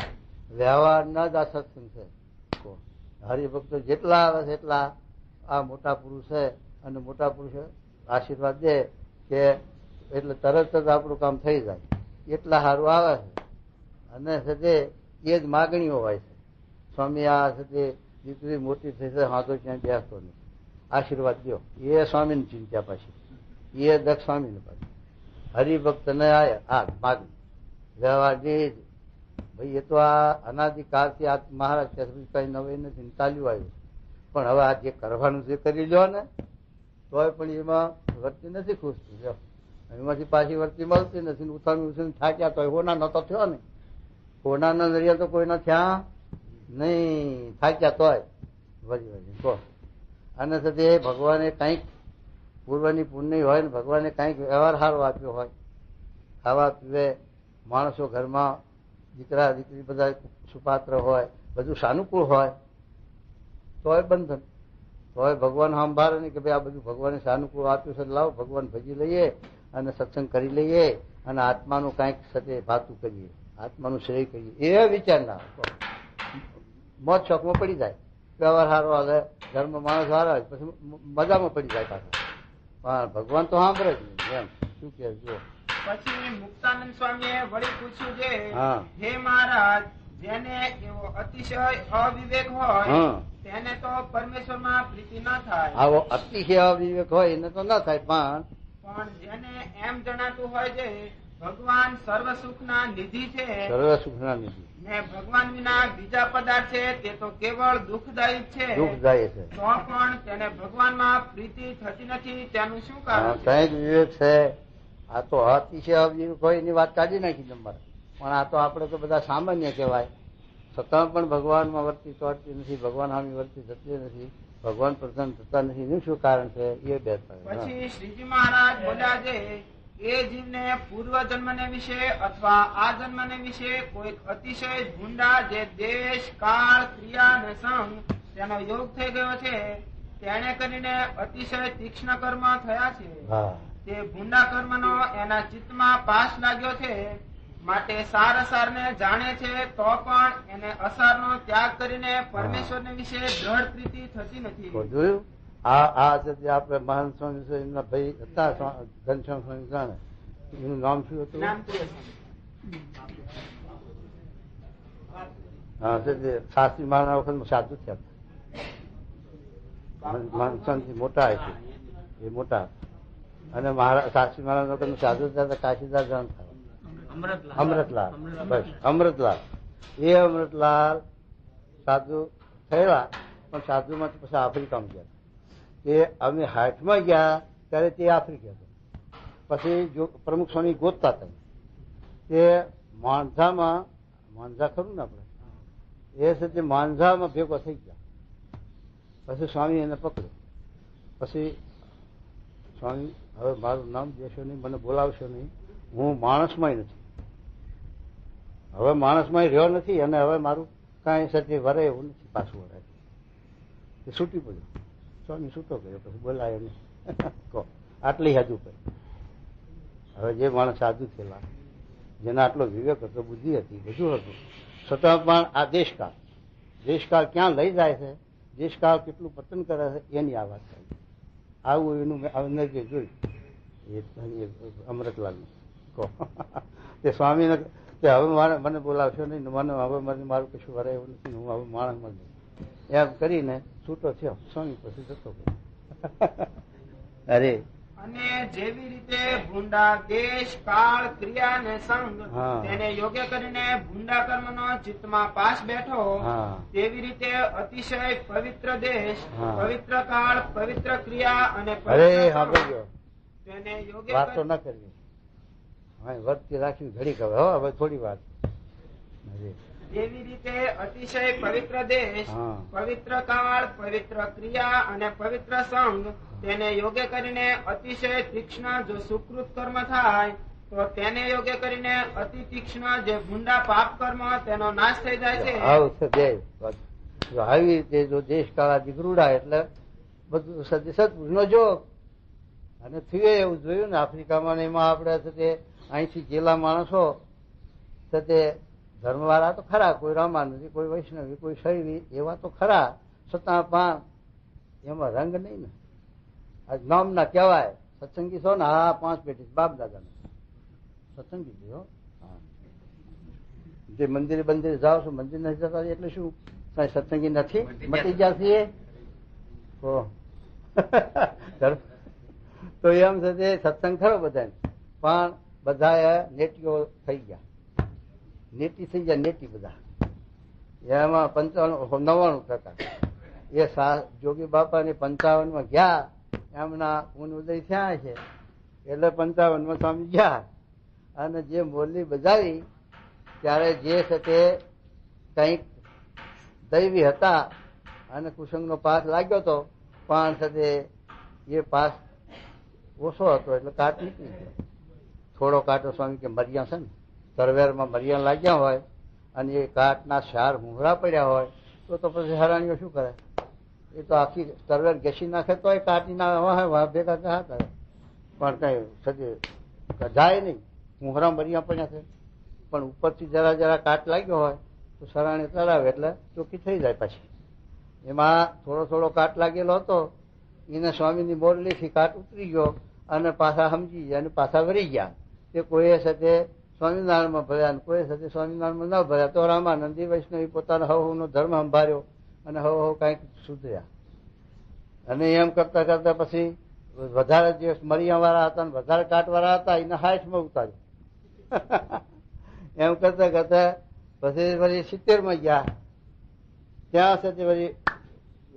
વ્યવહારના જ આ સત્સંગ છે. હરિભક્તો જેટલા આવે છે એટલા આ મોટા પુરુષ છે. અને મોટા પુરુષ આશીર્વાદ દે કે એટલે તરત જ આપણું કામ થઈ જાય. એટલા સારું આવે છે. અને છે તે એ જ માગણીઓ હોય છે. સ્વામી આ છે તે દીકરી મોટી થઈ છે, હા તો ક્યાંય બેસતો નથી, આશીર્વાદ દો. એ સ્વામીની ચિંતા પાછી, એ દક્ષ સ્વામીને પાછી. હરિભક્ત ને આ માગણી વ્યવહાર દે જ ભાઈ. એ તો આ અનાદિકાળથી આ મહારાજ કઈ નવાઈ નથી, ચાલ્યું આવ્યું. પણ હવે આ જે કરવાનું છે કરી લો ને, તોય પણ એમાં વર્તી નથી ખુશતી. જો એમાંથી પાછી વર્તી મળતી નથી. ઉથામી ઉછીને થાક્યા તો હોના નતો થયો ને. હોનાના નરિયા તો કોઈના થયા નહીં, થાક્યા તોય વળી વળી કહો. અને સાથે ભગવાને કંઈક પૂર્વની પુણ્ય હોય ને ભગવાને કંઈક વ્યવહાર સારો આપ્યો હોય, ખાવા પીવે, માણસો ઘરમાં દીકરા દીકરી બધા સુપાત્ર હોય, બધું સાનુકૂળ હોય, તોય બંધન. તોય ભગવાન સાંભાળે નહીં કે ભાઈ આ બધું ભગવાને સાનુકૂળ આપ્યું છે, લાવો ભગવાન ભજી લઈએ અને સત્સંગ કરી લઈએ અને આત્માનું કાંઈક સાથે ભાતું કરીએ, આત્માનું શ્રેય કરીએ. એ વિચાર ના મોજ શોખમાં પડી જાય. વ્યવહાર સારો હાલે, ધર્મ માણસ સારા હોય, પછી મજામાં પડી જાય પાછા. પણ ભગવાન તો સાંભળે જ નહીં. એમ શું કે જુઓ. પછી મુક્તાનંદ સ્વામીએ વળી પૂછ્યું છે, હે મહારાજ, જેને એવો અતિશય અવિવેક હોય તેને તો પરમેશ્વરમાં પ્રીતિ ન થાય. આવો અતિશય અવિવેક હોય એને તો ન થાય, પણ પણ જેને એમ જણાતું હોય છે ભગવાન સર્વ સુખના નિધિ છે, સર્વ સુખના નિધિ ને ભગવાન વિના બીજા પદાર્થ છે તે તો કેવળ દુઃખદાયી છે, દુઃખદાયી છે, તો પણ તેને ભગવાનમાં પ્રીતિ થતી નથી. તેનું શું કારણ છે? કઈક વિવેક છે. આ તો અતિશય કોઈની વાત કાઢી નાખી તમારે, પણ આ તો આપણે તો બધા સામાન્ય કહેવાય. છતાં પણ ભગવાનમાં વર્તી તોડતી નથી, ભગવાન સામે વર્તી થતી નથી, ભગવાન પ્રસન્ન થતા નથી. એનું શું કારણ છે એ બે. પછી શ્રીજી મહારાજ બોલ્યા છે એ જીવને પૂર્વ જન્મને વિશે અથવા આ જન્મને વિશે કોઈ અતિશય ભૂંડા જે દેશ કાળ ક્રિયા અને સંગ તેનો યોગ થઈ ગયો છે, તેને કરીને અતિશય તીક્ષ્ણ કર્મ થયા છે. તે ભૂંડા કર્મનો એના ચિત્તમાં પાસ લાગ્યો છે, માટે સાર અસારને જાણે છે, તો પણ એને અસારનો ત્યાગ કરીને પરમેશ્વરને વિશે દ્રઢ પ્રીતિ થતી નથી. જોયું? આપણે મહાન સ્વામી એમના ભાઈ હતા, ઘનશ્યામ સ્વામી જાણે. એનું નામ શું હતું? હા, શાસ્ત્રી મહારાજ વખત સાધુ થયા, મોટા હશે એ મોટા. અને શાસ્ત્રી મહારાજ વખત સાધુ થયા કાશીદાસ જણ થયા, અમૃતલાલ. બસ અમૃતલાલ. એ અમૃતલાલ સાધુ થયેલા, પણ સાધુમાં પછી આફ્રિકામાં ગયા. એ અમે 60 ગયા ત્યારે તે આફ્રિકા હતા. પછી પ્રમુખ સ્વામી ગોતતા હતા. તે માંઝા ખરું ને આપણે, એ છે તે માંઝામાં ભેગો થઈ ગયા. પછી સ્વામી એને પકડ્યો. પછી સ્વામી, હવે મારું નામ દેશો નહીં, મને બોલાવશો નહીં, હું માણસમાં નથી, હવે માણસમાં રહ્યો નથી, અને હવે મારું કાંઈ સત્ય વરે એવું નથી. પાછું વરાય એ છૂટી પડ્યું. સ્વામી છૂટો કર્યો, પછી બોલાય નહીં. કહો આટલી હજુ કરી. હવે જે માણસ સાધુ થયેલા, જેના આટલો વિવેક હતો, બુદ્ધિ હતી, બધું હતું, છતાં પણ આ દેશકાળ ક્યાં લઈ જાય છે, દેશકાળ કેટલું પતન કરે છે, એની આ વાત થાય. આવું એનું મેં જે જોયું એ અમૃતલાલ કહો. તે સ્વામીને કે હવે મને બોલાવશો નહીં, હવે મારું કશું વરે એવું નથી, હું હવે માણસ મળે એમ કરીને છૂટો થયો. સ્વામી પછી જતો ગયો. અરે અને જેવી રીતે ભૂંડા દેશ કાળ ક્રિયા ને સંગ તેને યોગ્ય કરીને ભૂંડા કર્મનો ચિત્તમાં પાસ બેઠો, તેવી રીતે અતિશય પવિત્ર દેશ, પવિત્ર કાળ, પવિત્ર ક્રિયા અને તેને યોગ્ય વાત તો ન કરવી. વર્તી રાખી ઘડી હવે હવે થોડી વાત. જેવી રીતે અતિશય પવિત્ર દેશ, પવિત્ર કાળ, પવિત્ર ક્રિયા અને પવિત્ર સંગ તેને યોગ્ય કરીને અતિશય તીક્ષ્ણ જો સુકૃત કર્મ થાય, તો તેને યોગ્ય કરીને અતિ તીક્ષ્ણ જે ભૂંડા પાપ કર્મ તેનો નાશ થઈ જાય છે. આવી રીતે જો દેશ કાળા દીકરુડા એટલે બધું સદપુરુષ નો જોગ. અને થયું એવું જોયું ને આફ્રિકામાં ને એમાં આપણે તે અહીંથી જેલા માણસો તે ધર્મવાળા તો ખરા, કોઈ રામાનંદી, કોઈ વૈષ્ણવી, કોઈ શૈવી, એવા તો ખરા, છતાં પણ એમાં રંગ નહીં ને. આ નામ ના કહેવાય સત્સંગી છો ને? હા, 5 પેટી બાપ દાદા સત્સંગી છો. જે મંદિરે બંદિરે જાઓ છો, મંદિર નથી જતા એટલે શું કઈ સત્સંગી નથી? મટી જશે તો એમ છે તે સત્સંગ ખરો બધા, પણ બધા નેટીઓ થઈ ગયા. નેટી થઈ ગયા, નેટી બધા. એમાં 99% એ જોગી બાપા ને 55 ગયા, એમના ઉદય થયા છે એટલે 55 સ્વામી ગયા. અને જે મોરલી બજાવી ત્યારે જે છે તે કંઈક દૈવી હતા અને કુસંગનો પાસ લાગ્યો હતો, પણ છે તે એ પાસ ઓછો હતો એટલે કાટ નીકળી ગયો. થોડો કાંટો સ્વામી કે મરિયા છે ને, તરવેરમાં મરિયા લાગ્યા હોય અને એ કાટના શાર મુહરા પડ્યા હોય તો પછી હરાણીઓ શું કરે? એ તો આખી તરવેર ઘસી નાખે તો એ કાટી ના ભેગા કહા કરે, પણ કઈ સજે જાય નહીં. મુહરા મરિયા પડ્યા છે, પણ ઉપરથી જરા જરા કાટ લાગ્યો હોય તો સરાણી ચડાવે એટલે ચોખ્ખી થઈ જાય. પછી એમાં થોડો થોડો કાટ લાગેલો હતો, એને સ્વામીની મોરલીથી કાટ ઉતરી ગયો અને પાછા સમજી ગયા અને પાછા વળી ગયા. તે કોઈ સાથે સ્વામિનારાયણમાં ભર્યા, કોઈ સાથે સ્વામિનારાયણમાં ન ભર્યા, તો રામાનંદી વૈષ્ણવી પોતાનો હવનો ધર્મ સંભાળ્યો અને હવ કઈક સુધર્યા. અને એમ કરતા કરતા પછી વધારે જે મરિયા વાળા હતા ને વધારે કાટવાળા હતા એને 60માં ઉતાર્યું. એમ કરતા કરતા પછી વળી 70માં ગયા. ત્યાં સુધી વળી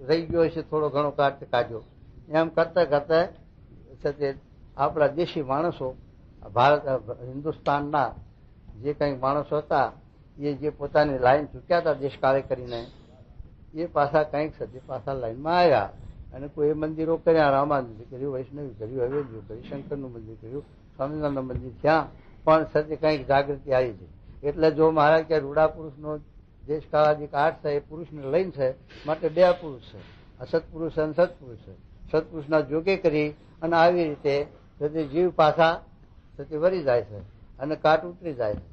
રહી ગયો છે થોડો ઘણો કાઢ્યો. એમ કરતા કરતા આપણા દેશી માણસો ભારત હિન્દુસ્તાનના જે કંઈ માણસો હતા એ જે પોતાની લાઈન ચૂક્યા હતા દેશકાળે કરીને એ પાછા કંઈક સતી પાછા લાઈનમાં આવ્યા અને કોઈ મંદિરો કર્યા, રામાનંદ કર્યું, વૈષ્ણવી કર્યું, હવેલીઓ કરી, શંકરનું મંદિર કર્યું, સ્વામિનારાયણ મંદિર થયા, પણ સતી કંઈક જાગૃતિ આવી છે. એટલે જો મહારાજ કે રૂડા પુરુષનો દેશકાળાધિક 8 છે એ પુરુષને લઈને છે, માટે 2 પુરુષ છે, અસત્પુરુષ અને સત્પુરુષ છે. સત્પુરુષના જોગે કરી અને આવી રીતે સતી જીવ પાછા સતી વરી જાય છે અને કાટ ઉતરી જાય છે.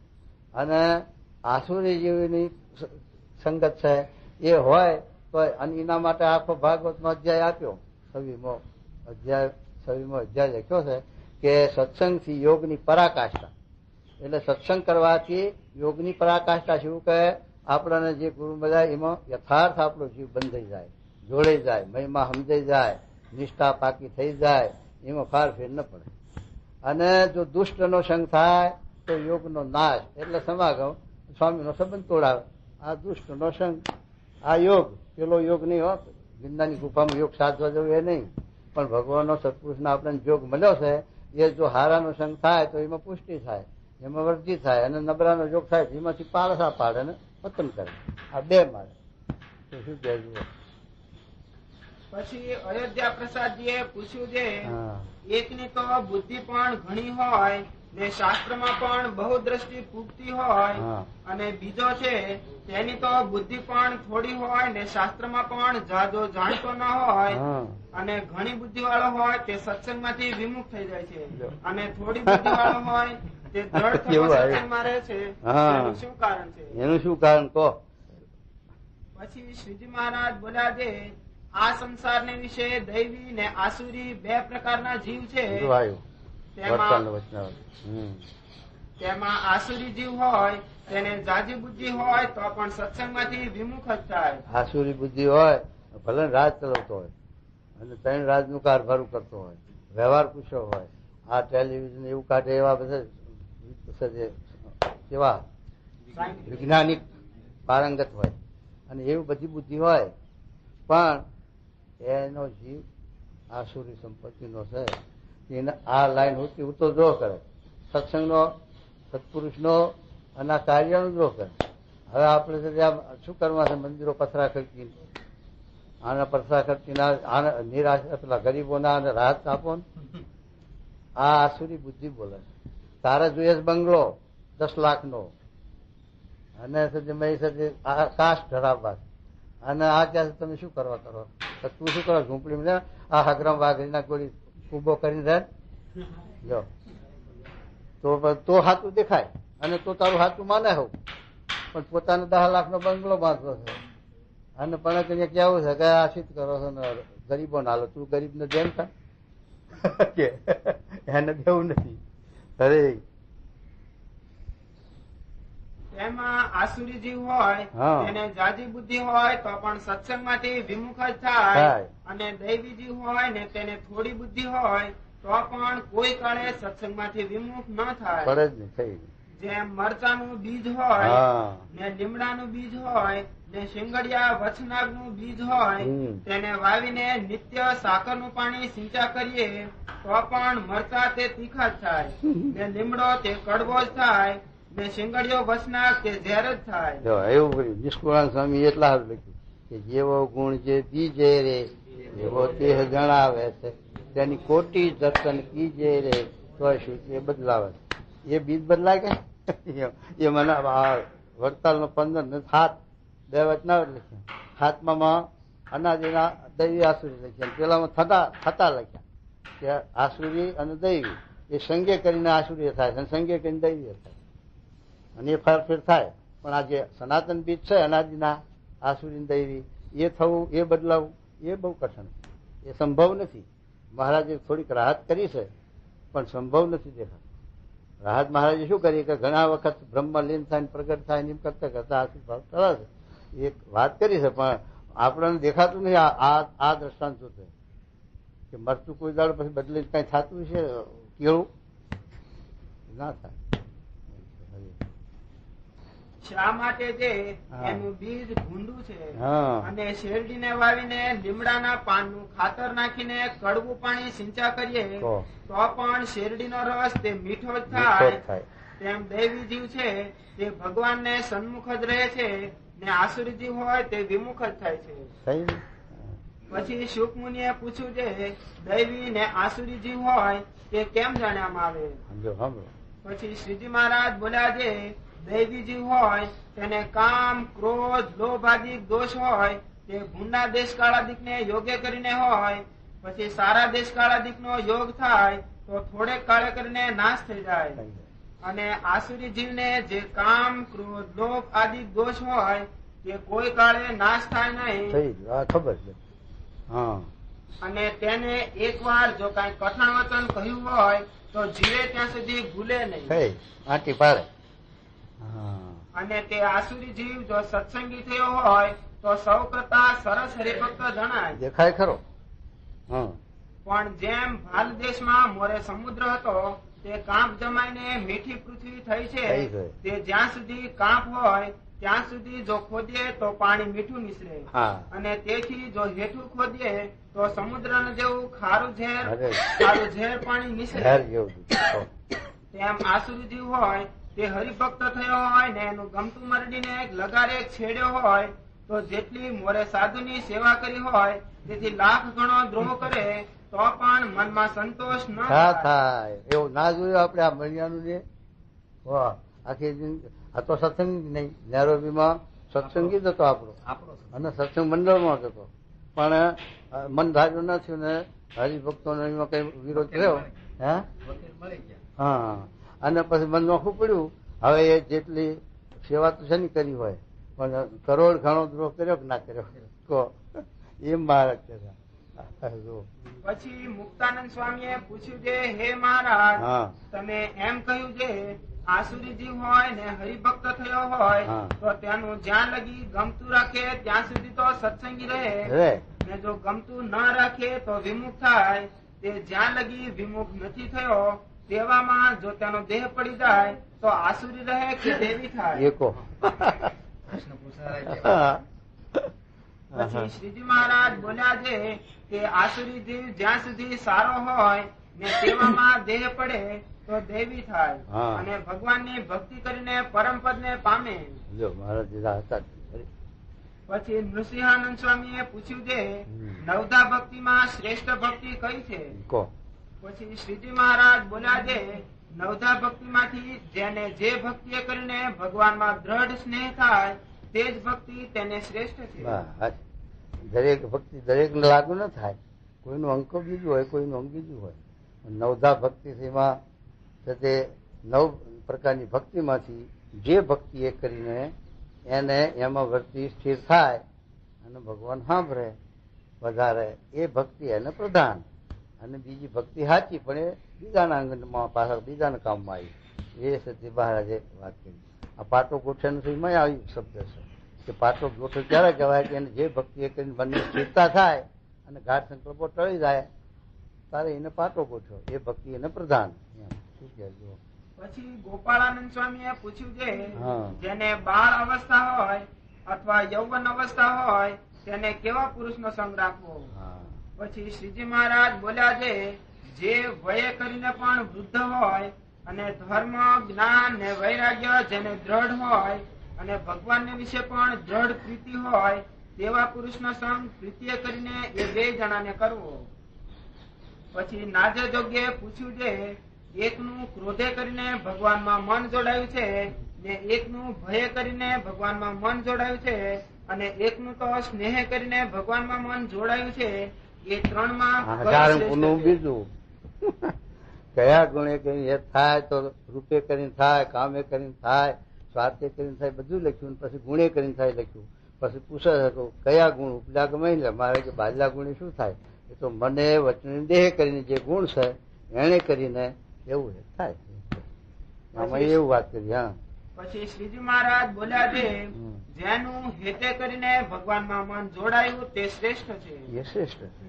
અને આસુરી જીવની સંગત છે એ હોય તો અને એના માટે આખો ભાગવતનો અધ્યાય આપ્યો. 26મો અધ્યાય લખ્યો છે કે સત્સંગથી યોગની પરાકાષ્ઠા. એટલે સત્સંગ કરવાથી યોગની પરાકાષ્ઠા શું કહે? આપણને જે ગુરુ બધા એમાં યથાર્થ આપણો જીવ બંધાઈ જાય, જોડાઈ જાય, મહિમા સમજાઈ જાય, નિષ્ઠા પાકી થઈ જાય, એમાં ફાર ફેર ન પડે. અને જો દુષ્ટનો સંગ થાય તો યોગનો નાશ એટલે સમાગમ, સ્વામીનો સંબંધ તોડાવે. આ દુષ્ટનો સંગ, આ યોગ, પેલો યોગ નહીં હો. ગિરનારની ગુફામાં યોગ સાધવા જવું એ નહીં, પણ ભગવાનનો સત્પુરુષનો આપણને યોગ મળ્યો છે એ જો હારાનો સંગ થાય તો એમાં પુષ્ટિ થાય, એમાં વૃદ્ધિ થાય, અને નબળાનો યોગ થાય એમાંથી પાળસા પાડે અને પતન કરે. આ 2 મારે તો શું કહેવું? પછી અયોધ્યા પ્રસાદજીએ પૂછ્યું છે, એકની તો બુદ્ધિ પણ ઘણી હોય ને શાસ્ત્રમાં પણ બહુ દ્રષ્ટિ પૂગતી હોય, અને બીજો છે તેની તો બુદ્ધિ પણ થોડી હોય ને શાસ્ત્રમાં પણ જાજો જાણતો ન હોય, અને ઘણી બુદ્ધિ વાળો હોય તે સત્સંગમાંથી વિમુખ થઈ જાય છે, અને થોડી બુદ્ધિ વાળો હોય તે દ્રઢ સત્સંગમાં રહે છે. એનું શું કારણ છે? એનું શું કારણ કહો? પછી શ્રીજી મહારાજ બોલ્યા છે, આ સંસારને વિશે દૈવી ને આસુરી 2 પ્રકારના જીવ છે. તેમાં આસુરી જીવ હોય તેને જાજી બુદ્ધિ હોય તો પણ સત્સંગમાંથી વિમુખ જ થાય. આસુરી બુદ્ધિ હોય ભલે રાજ ચલાવતો હોય અને 3 રાજનું કારભારું કરતો હોય, વ્યવહાર પૂછ્યો હોય, આ ટેલિવિઝન એવું કાઢે, એવા બધા કેવા વૈજ્ઞાનિક પારંગત હોય અને એવી બધી બુદ્ધિ હોય, પણ એનો જીવ આસુરી સંપત્તિનો છે. એને આ લાઈન હોતી હું તો જો કરે સત્સંગનો, સત્પુરુષનો અને કાર્યનું જો કરે. હવે આપણે શું કરવા છે? મંદિરો પથરા ખર્ચી, આના પથરા ખર્ચીને નિરાશ પેલા ગરીબોના અને રાહત આપો ને. આ આસુરી બુદ્ધિ બોલે. તારે જોઈએ બંગલો 10 લાખનો અને કાસ્ટ ધરાવવા, અને આ ક્યાં તમે શું કરવા કરો? તું શું કરો? ઝૂંપડી આ હગરમ વાઘરીના ગોળી ઉભો કરીને રહે જો તો હાથું દેખાય અને તો તારું હાથું માને હોવ, પણ પોતાનો 10 લાખનો બંગલો બાંધવો છે અને પણ કઈ કેવું છે કે આશિત કરો છો ને ગરીબો ના હાલો. તું ગરીબને દેમ થાય એને દેવું નથી. અરે એમાં આસુરી જીવ હોય તેને જાજી બુદ્ધિ હોય તો પણ સત્સંગમાંથી વિમુખ જ થાય, અને દૈવી જીવ હોય ને તેને થોડી બુદ્ધિ હોય તો પણ કોઈ કાળે સત્સંગમાંથી વિમુખ ન થાય. જેમ મરચાનું બીજ હોય ને લીમડાનું બીજ હોય ને શિંગડિયા વચનાગનું બીજ હોય, તેને વાવીને નિત્ય સાકરનું પાણી સિંચા કરીએ તો પણ મરચા તે તીખા જ થાય, ને લીમડો તે કડવો જ થાય, ને શિંગડિયો વચનાગ તે ઝેર જ થાય. એવું નિષ્કુળાન સ્વામી એટલા લખ્યું કે જેવો ગુણ જે બીજે રે એવો દેહ જણાવે છે, તેની કોટી દર્શન કીજે રે તો શું એ બદલાવે. એ બીજ બદલાય કે એ મને વડતાલનો 15 ને 7 2 વચના લખ્યા. 7માં અનાદિના દૈવી આસુરી લખ્યા, પેલામાં થતા લખ્યા કે આસુરી અને દૈવી એ સંગે કરીને આસુરી થાય, સંગે કરીને દૈવી થાય, અને એ ફેરફેર થાય. પણ આ જે સનાતન બીજ છે અનાદિના આસુરી દૈવી, એ થવું, એ બદલાવું એ બહુ કઠણ, એ સંભવ નથી. મહારાજે થોડીક રાહત કરી છે પણ સંભવ નથી દેખાતું. રાહત મહારાજે શું કરી કે ઘણા વખત બ્રહ્મ લીન થાય પ્રગટ થાય એમ કરતા કરતા આશીર્વાદ કરે છે, એક વાત કરી છે, પણ આપણને દેખાતું નહીં. આ દ્રષ્ટાંત જોતે કે મરચું કોઈ દાડો પછી બદલી કઈ થતું છે કેવું ના થાય. શા માટે જે હા. એનું બીજ ભૂંડું છે હા. અને શેરડીને વાવીને લીમડાના પાનનું ખાતર નાખીને કડવું પાણી સિંચા કરીએ તો તો પણ શેરડીનો રસ તે મીઠો જ મીઠો થાય. જ થાય. તેમ દૈવી જીવ છે તે ભગવાનને સન્મુખ જ રહે છે ને આસુરી જીવ હોય તે વિમુખ જ થાય છે. થઈ ને? પછી શુક મુનિએ પૂછ્યું છે દૈવી ને આસુરી જીવ હોય તે કેમ જાણવામાં આવે? સમજો સમજો. પછી શ્રીજી મહારાજ બોલ્યા છે દૈવી જીવ હોય તેને કામ ક્રોધ લોભ આદિ દોષ હોય તે ભૂંડા દેશકાળાદિક ને યોગ્ય કરીને હોય. પછી સારા દેશકાળાદિક નો યોગ થાય તો થોડેક કાળે કરીને નાશ થઈ જાય. થઈ જાય. અને આસુરી જીવને જે કામ ક્રોધ લોભ આદિ દોષ હોય તે કોઈ કાળે નાશ થાય નહીં. થઈ ગયું. આ ખબર છે. હા. અને તેને એકવાર જો કઈ કઠણ વચન કહ્યું હોય તો જીવે ત્યાં સુધી ભૂલે નહીં. થઈ આંટી પાડે. હા. અને તે આસુરી જીવ જો સત્સંગી થયો હોય તો સૌ કરતા સરસ હરિભક્ત જણાય. દેખાય ખરો. હા. પણ જેમ ભાલ દેશમાં મોરે સમુદ્ર હતો તે કાંપ જમાઈને મીઠી પૃથ્વી થઈ છે થઈ ગઈ. તે જ્યાં સુધી કાંપ હોય ત્યાં સુધી જો ખોદીએ તો પાણી મીઠું નીસરે. હા. અને તેથી જો હેઠું ખોદીએ તો સમુદ્ર જેવું ખારું ઝેર અરે. પાણી ઘેર નીસરે. જેવું દુઃખ. તેમ આસુરી જીવ હોય તે હરિભક્ત થયો હોય ને એનું ગમતું મરડીને લગારે છેડ્યો હોય તો જેટલી મોરે સાધુની સેવા કરી હોય તેથી લાખ ગણો દ્રોહ કરે તો પણ મનમાં સંતોષ ન હા થાય. થાય એવું ના જોયું આપણે આ મણિયાનું ને વાહ આખી જિંદગી. આ તો સત્સંગ નહીં. નેરોબીમાં સત્સંગી જ હતો આપણો અને સત્સંગ મંડળમાં જ હતો પણ મન ધાર્યું ન થયું ને હરિભક્તોનો એમાં કઈ વિરોધ થયો. હે હા. અને પછી મન નોખું પડ્યું હવે એ જેટલી સેવા તો શેની કરી હોય પણ કરોડ ઘણો દ્રોહ કર્યો કે ના કર્યો કહો એમ મહારાજ કહેતા. જો. પછી મુક્તાનંદ સ્વામીએ પૂછ્યું છે હે મહારાજ હા. તમે એમ કહ્યું છે આસુરી જીવ હોય ને હરિભક્ત થયો હોય હા. તો તેનું જ્યાં લગી ગમતું રાખે ત્યાં સુધી તો સત્સંગી રહે રે ને જો ગમતું ન રાખે તો વિમુખ થાય. તે જ્યાં લગી વિમુખ નથી થયો તેવામાં જો તેનો દેહ પડી જાય તો આસુરી રહે કે દેવી થાય. એકો. પછી શ્રીજી મહારાજ બોલ્યા છે કે આસુરી જીવ જ્યાં સુધી સારો હોય ને તેવામાં દેહ પડે તો દેવી થાય. હા. અને ભગવાનની ભક્તિ કરીને પરમ પદ ને પામે. જો મહારાજ દીધા હતા. પછી નૃસિંહાનંદ સ્વામીએ પૂછ્યું છે હમ. નવધા ભક્તિમાં શ્રેષ્ઠ ભક્તિ કઈ છે? કો. પછી શ્રીજી મહારાજ બોલ્યા છે નવધા ભક્તિમાંથી જેને જે ભક્તિ કરીને ભગવાનમાં દ્રઢ સ્નેહ થાય તે જ ભક્તિ તેને શ્રેષ્ઠ છે. બસ. દરેક ભક્તિ દરેક ને લાગુ ન થાય. કોઈનું અંક બીજું હોય કોઈનું અંક બીજું હોય. નવધા ભક્તિ એમાં તે 9 પ્રકારની ભક્તિમાંથી જે ભક્તિ એ કરીને એને એમાં વૃત્તિ સ્થિર થાય અને ભગવાન સાંભળે વધારે એ ભક્તિ એને પ્રધાન. અને બીજી ભક્તિ સાચી પણ એ બીજાના અંગમાં પાછળ બીજાના કામમાં આવી. એ સતી મહારાજે વાત કરી. આ પાટો ગોઠવણ માં આવી શબ્દ છે કે પાટો ગોઠવ ક્યારે કહેવાય કે એને જે ભક્તિ એ કરીને મનની સ્થિરતા થાય અને ગાઢ સંકલ્પો ટળી જાય તારે એને પાટો ગોઠવો. એ ભક્તિ એને પ્રધાન. શું કહેજો. પછી ગોપાળાનંદ સ્વામીએ પૂછ્યું છે હા. જેને બાળ અવસ્થા હોય અથવા યૌવન અવસ્થા હોય તેને કેવા પુરુષનો સંગ રાખવો? હા. પછી શ્રીજી મહારાજ બોલ્યા છે જે વયે કરીને પણ વૃદ્ધ હોય અને ધર્મ જ્ઞાન ને વૈરાગ્ય જેને દ્રઢ હોય અને ભગવાન વિશે પણ દ્રઢ પ્રીતિ હોય તેવા પુરુષનો સંગ પ્રીતિએ કરીને એ 2 જણાને કરવો. પછી નાજે જોગ્યે પૂછ્યું છે એકનું ક્રોધે કરીને ભગવાનમાં મન જોડાયું છે ને એકનું ભય કરીને ભગવાનમાં મન જોડાયું છે અને એકનું તો સ્નેહ કરીને ભગવાનમાં મન જોડાયું છે. એ 3માં કયું હજારનું શ્રેષ્ઠ છે? બીજું કયા ગુણે કરીને એ થાય તો રૂપે કરીને થાય, કામે કરીને થાય, સ્વાર્થે કરીને થાય, બધું લખ્યું. પછી ગુણે કરીને થાય લખ્યું. પછી પૂછે છે કે કયા ગુણ ઉપલા ગમે ને મારે કે બાજલા ગુણે શું થાય? એ તો મને વચન દેહ કરીને જે ગુણ છે એને કરીને એવું થાય. આમાં એવું વાત કરી. હા. પછી શ્રીજી મહારાજ બોલ્યા છે જેનું હેતે કરીને ભગવાનમાં મન જોડાયું તે શ્રેષ્ઠ છે. એ શ્રેષ્ઠ છે.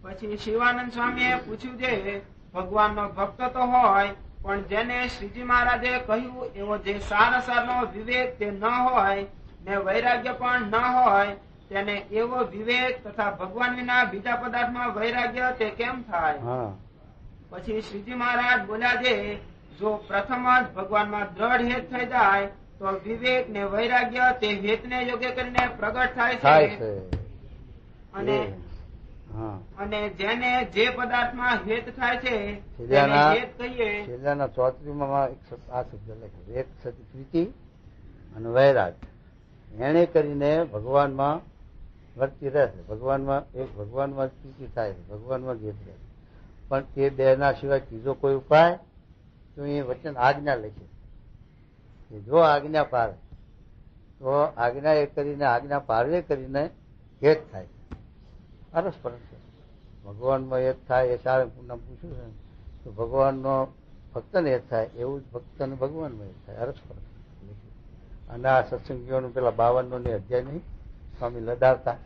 પછી શિવાનંદ સ્વામીએ પૂછ્યું છે, ભગવાનનો ભક્ત તો હોય પણ જેને શ્રીજી મહારાજે કહ્યું એવો જે સારાસારનો વિવેક તે ન હોય ને વૈરાગ્ય પણ ન હોય તેને એવો વિવેક તથા ભગવાન વિના બીજા પદાર્થમાં વૈરાગ્ય તે કેમ થાય? હા પછી શ્રીજી મહારાજ બોલ્યા છે, જો પ્રથમ જ ભગવાનમાં દ્રઢ હેત થઈ જાય તો વિવેક ને વૈરાગ્ય તે હેતને યોગ્ય કરીને પ્રગટ થાય થાય છે. છે. અને હા અને જેને જે પદાર્થમાં હેત થાય છે તેને છેલ્લાના હેત કહીએ. છેલ્લાના 34માં એક આ શબ્દ લખ્યો, એક સતી પ્રીતિ અને વૈરાગ. એને કરીને ભગવાનમાં વર્તી રહેશે. ભગવાનમાં એક ભગવાનમાં પ્રીતિ થાય છે, ભગવાનમાં જ હેત રહે. પણ તે બે ના સિવાય ત્રીજો કોઈ ઉપાય તો એ વચન આજ્ઞા લખી કે જો આજ્ઞા પાડે તો આજ્ઞા એ કરીને આજ્ઞા પાળવે કરીને હેત થાય. અરસપરસ છે. ભગવાનમાં હેત થાય એ સારંગપુરના પૂછ્યું છે તો ભગવાનનો ભક્તને હેત થાય એવું જ ભક્તને ભગવાનમાં હેત થાય. અરસપરસ અને આ સત્સંગીઓનું પેલા 52નો ને અધ્યાય નહીં સ્વામી લડાવતા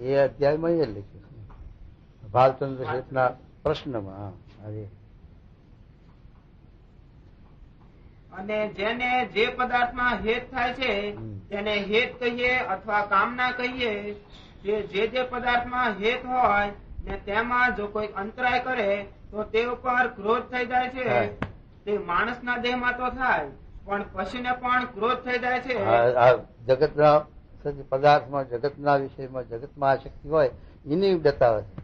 એ અધ્યાયમાં એ લખ્યું છે ભાલચંદ્ર શેઠના પ્રશ્નમાં. અને જેને જે પદાર્થમાં હેત થાય છે તેને હેત કહીએ અથવા કામના કહીએ. જે જે પદાર્થમાં હેત હોય ને તેમાં જો કોઈ અંતરાય કરે તો તે ઉપર ક્રોધ થઈ જાય છે. તે માણસના દેહમાં તો થાય પણ પશુને પણ ક્રોધ થઈ જાય છે. જગતના પદાર્થમાં જગતના વિષયમાં જગતમાં આસક્તિ હોય એની બતાવે છે.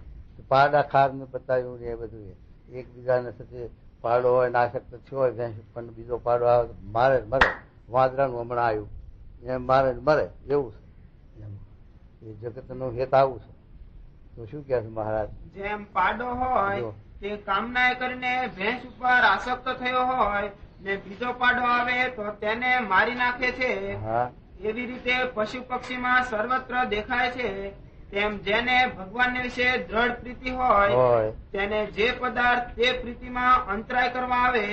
પાડા ખાર ને બતાવ્યું ને એ બધું એકબીજાને સાથે પાડો હોય ને આસક્ત થયો હોય ભેંસ પણ બીજો પાડો આવે તો મારે મરે. વાંદરાનું હમણાં આવ્યું એમ મારે મરે એવું છે. એ જગતનું હેત આવું છે. તો શું કહે છે મહારાજ? જેમ પાડો હોય તે કામના કરીને ભેંસ ઉપર આસક્ત થયો હોય ને બીજો પાડો આવે તો તેને મારી નાખે છે. એવી રીતે પશુ પક્ષીમાં સર્વત્ર દેખાય છે. તેમ જેને ભગવાન વિશે દ્રઢ પ્રીતિ હોય તેને જે પદાર્થ તે પ્રીતિમાં અંતરાય કરવા આવે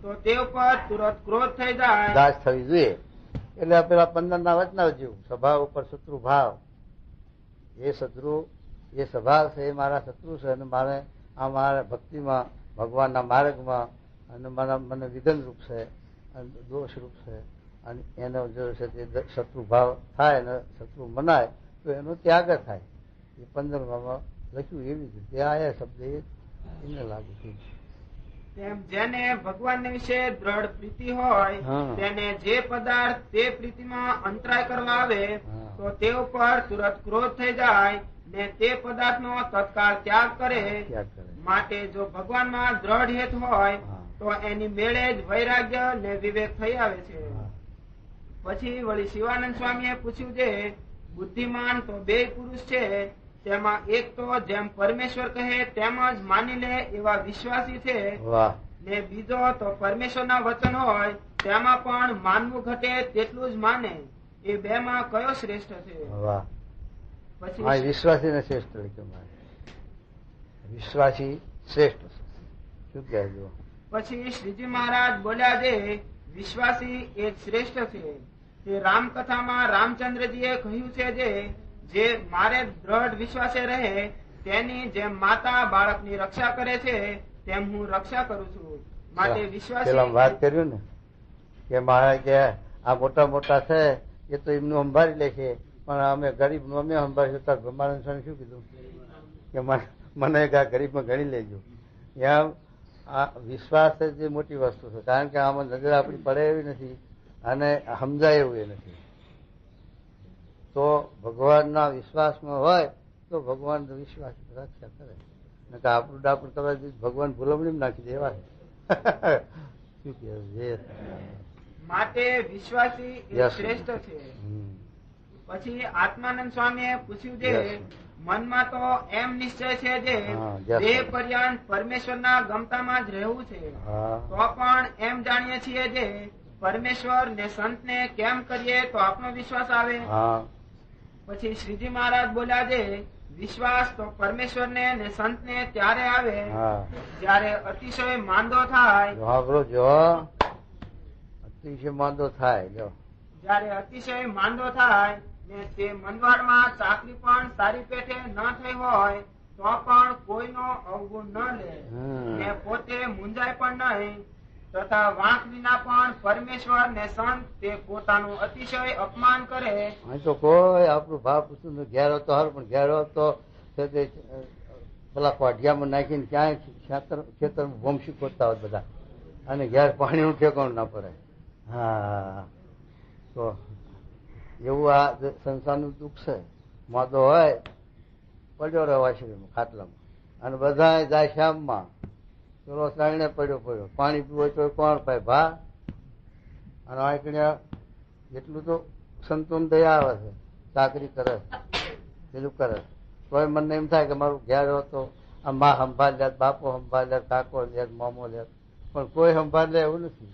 તો તે ઉપર તુરંત ક્રોધ થઈ જાય. દાસ થવી જોઈએ. એટલે પેલા 15ના વચના જેવું સ્વભાવ ઉપર શત્રુ ભાવ. એ શત્રુ એ સ્વભાવ છે એ મારા શત્રુ છે અને મારે આ મારા ભક્તિમાં ભગવાનના માર્ગમાં અને મને વિઘન રૂપ છે અને દોષ રૂપ છે અને એનો જો છે તે શત્રુ ભાવ થાય ને શત્રુ મનાય તો એનો ત્યાગ થાય. એ 15માં લખ્યું એવી રીતે આ શબ્દ એને લાગુ થયું. તેમ જેને ભગવાન વિશે દ્રઢ પ્રીતિ હોય તેને જે પદાર્થ તે પ્રીતિમાં અંતરાય કરવા આવે તો તે ઉપર તુરંત ક્રોધ થઈ જાય ને તે પદાર્થનો તત્કાળ ત્યાગ કરે. માટે જો ભગવાનમાં દ્રઢ હેત હોય તો એની મેળે જ વૈરાગ્ય ને વિવેક થઈ આવે છે. પછી વળી શિવાનંદ સ્વામીએ પૂછ્યું છે, બુદ્ધિમાન તો બે પુરુષ છે તેમાં એક તો જેમ પરમેશ્વર કહે તેમ જ માની લે એવા વિશ્વાસી છે ને બીજો તો પરમેશ્વરના વચન હોય તેમાં પણ માનવું ઘટે તેટલું જ માને. એ બે માં કયો શ્રેષ્ઠ છે? પછી વિશ્વાસી ને શ્રેષ્ઠ લખ્યું. વિશ્વાસી શ્રેષ્ઠ શું કહેજો? પછી શ્રીજી મહારાજ બોલ્યા છે, વિશ્વાસી એ શ્રેષ્ઠ છે. તે રામકથામાં રામચંદ્રજીએ કહ્યું છે જે મારે દ્રઢ વિશ્વાસે રહે તેની જેમ માતા બાળકની રક્ષા કરે છે તેમ હું રક્ષા કરું છું. માટે વિશ્વાસી વાત કર્યું ને કે મારે કે આ મોટા મોટા છે એ તો એમનું સંભાળી લે છે પણ અમે ગરીબ નું અમે સંભાળીશું. તાર બ્રહ્માનંદ સ્વામી શું કીધું કે મને ગરીબમાં ગણી લેજો. એમ આ વિશ્વાસ જે મોટી વસ્તુ છે કારણ કે આમાં નજર આપણી પડે એવી નથી અને સમજાય એવું એ નથી. તો ભગવાનના વિશ્વાસમાં હોય તો ભગવાન વિશ્વાસ રક્ષા કરે. આપણું ડાપડ કરવા ભગવાન ભૂલમણી નાખી દેવા. શું કે માટે વિશ્વાસી શ્રેષ્ઠ છે. પછી આત્માનંદ સ્વામીએ પૂછ્યું છે, મનમાં તો એમ નિશ્ચય છે જે પર્યંત પરમેશ્વરના ગમતામાં જ રહેવું છે તો પણ એમ જાણીએ છીએ જે પરમેશ્વર ને સંત ને કેમ કરીએ તો આપણો વિશ્વાસ આવે. પછી શ્રીજી મહારાજ બોલ્યા છે, વિશ્વાસ તો પરમેશ્વર ને સંત ને ત્યારે આવે જયારે અતિશય માંદો થાય. અતિશય માંદો થાય. જયારે અતિશય માંદો થાય ને તે મનવાડમાં ચાકરી પણ સારી પેઠે ન થઈ હોય તો પણ કોઈનો અવગુણ ન લે હમ. ને પોતે મૂંઝાય પણ નહીં તથા વાંક વિના પણ પરમેશ્વર ને સંત તે પોતાનું અતિશય અપમાન કરે. અહીં તો કોઈ આપણું ભાવ પૂછતું નથી. ઘેર હતો હારું, પણ ઘેર તો છે તે પેલા કોઢિયામાં નાખીને ક્યાંય ખેતરમાં વંશી ખોદતા હોય બધા, અને ઘેર પાણીનું ઠેકાણું ના પડે. હા, તો એવું આ સંસારનું દુઃખ છે. મોદો હોય પડ્યો રહે વાસળીમાં ખાટલામાં, અને બધા જાય શ્યામમાં, પેલો સાઈને પડ્યો. પાણી પીવું હોય તો કોણ પાય? ભા. અને આંકડ્યા એટલું તો સંતોન દયા આવે છે, ચાકરી કરે, પેલું કરે, તોય મને એમ થાય કે મારું ઘેર હતો, આ મા સંભાળ લે, બાપો સંભાળ લે, કાકો લે, મામો લે, પણ કોઈ સંભાળ લે એવું નથી.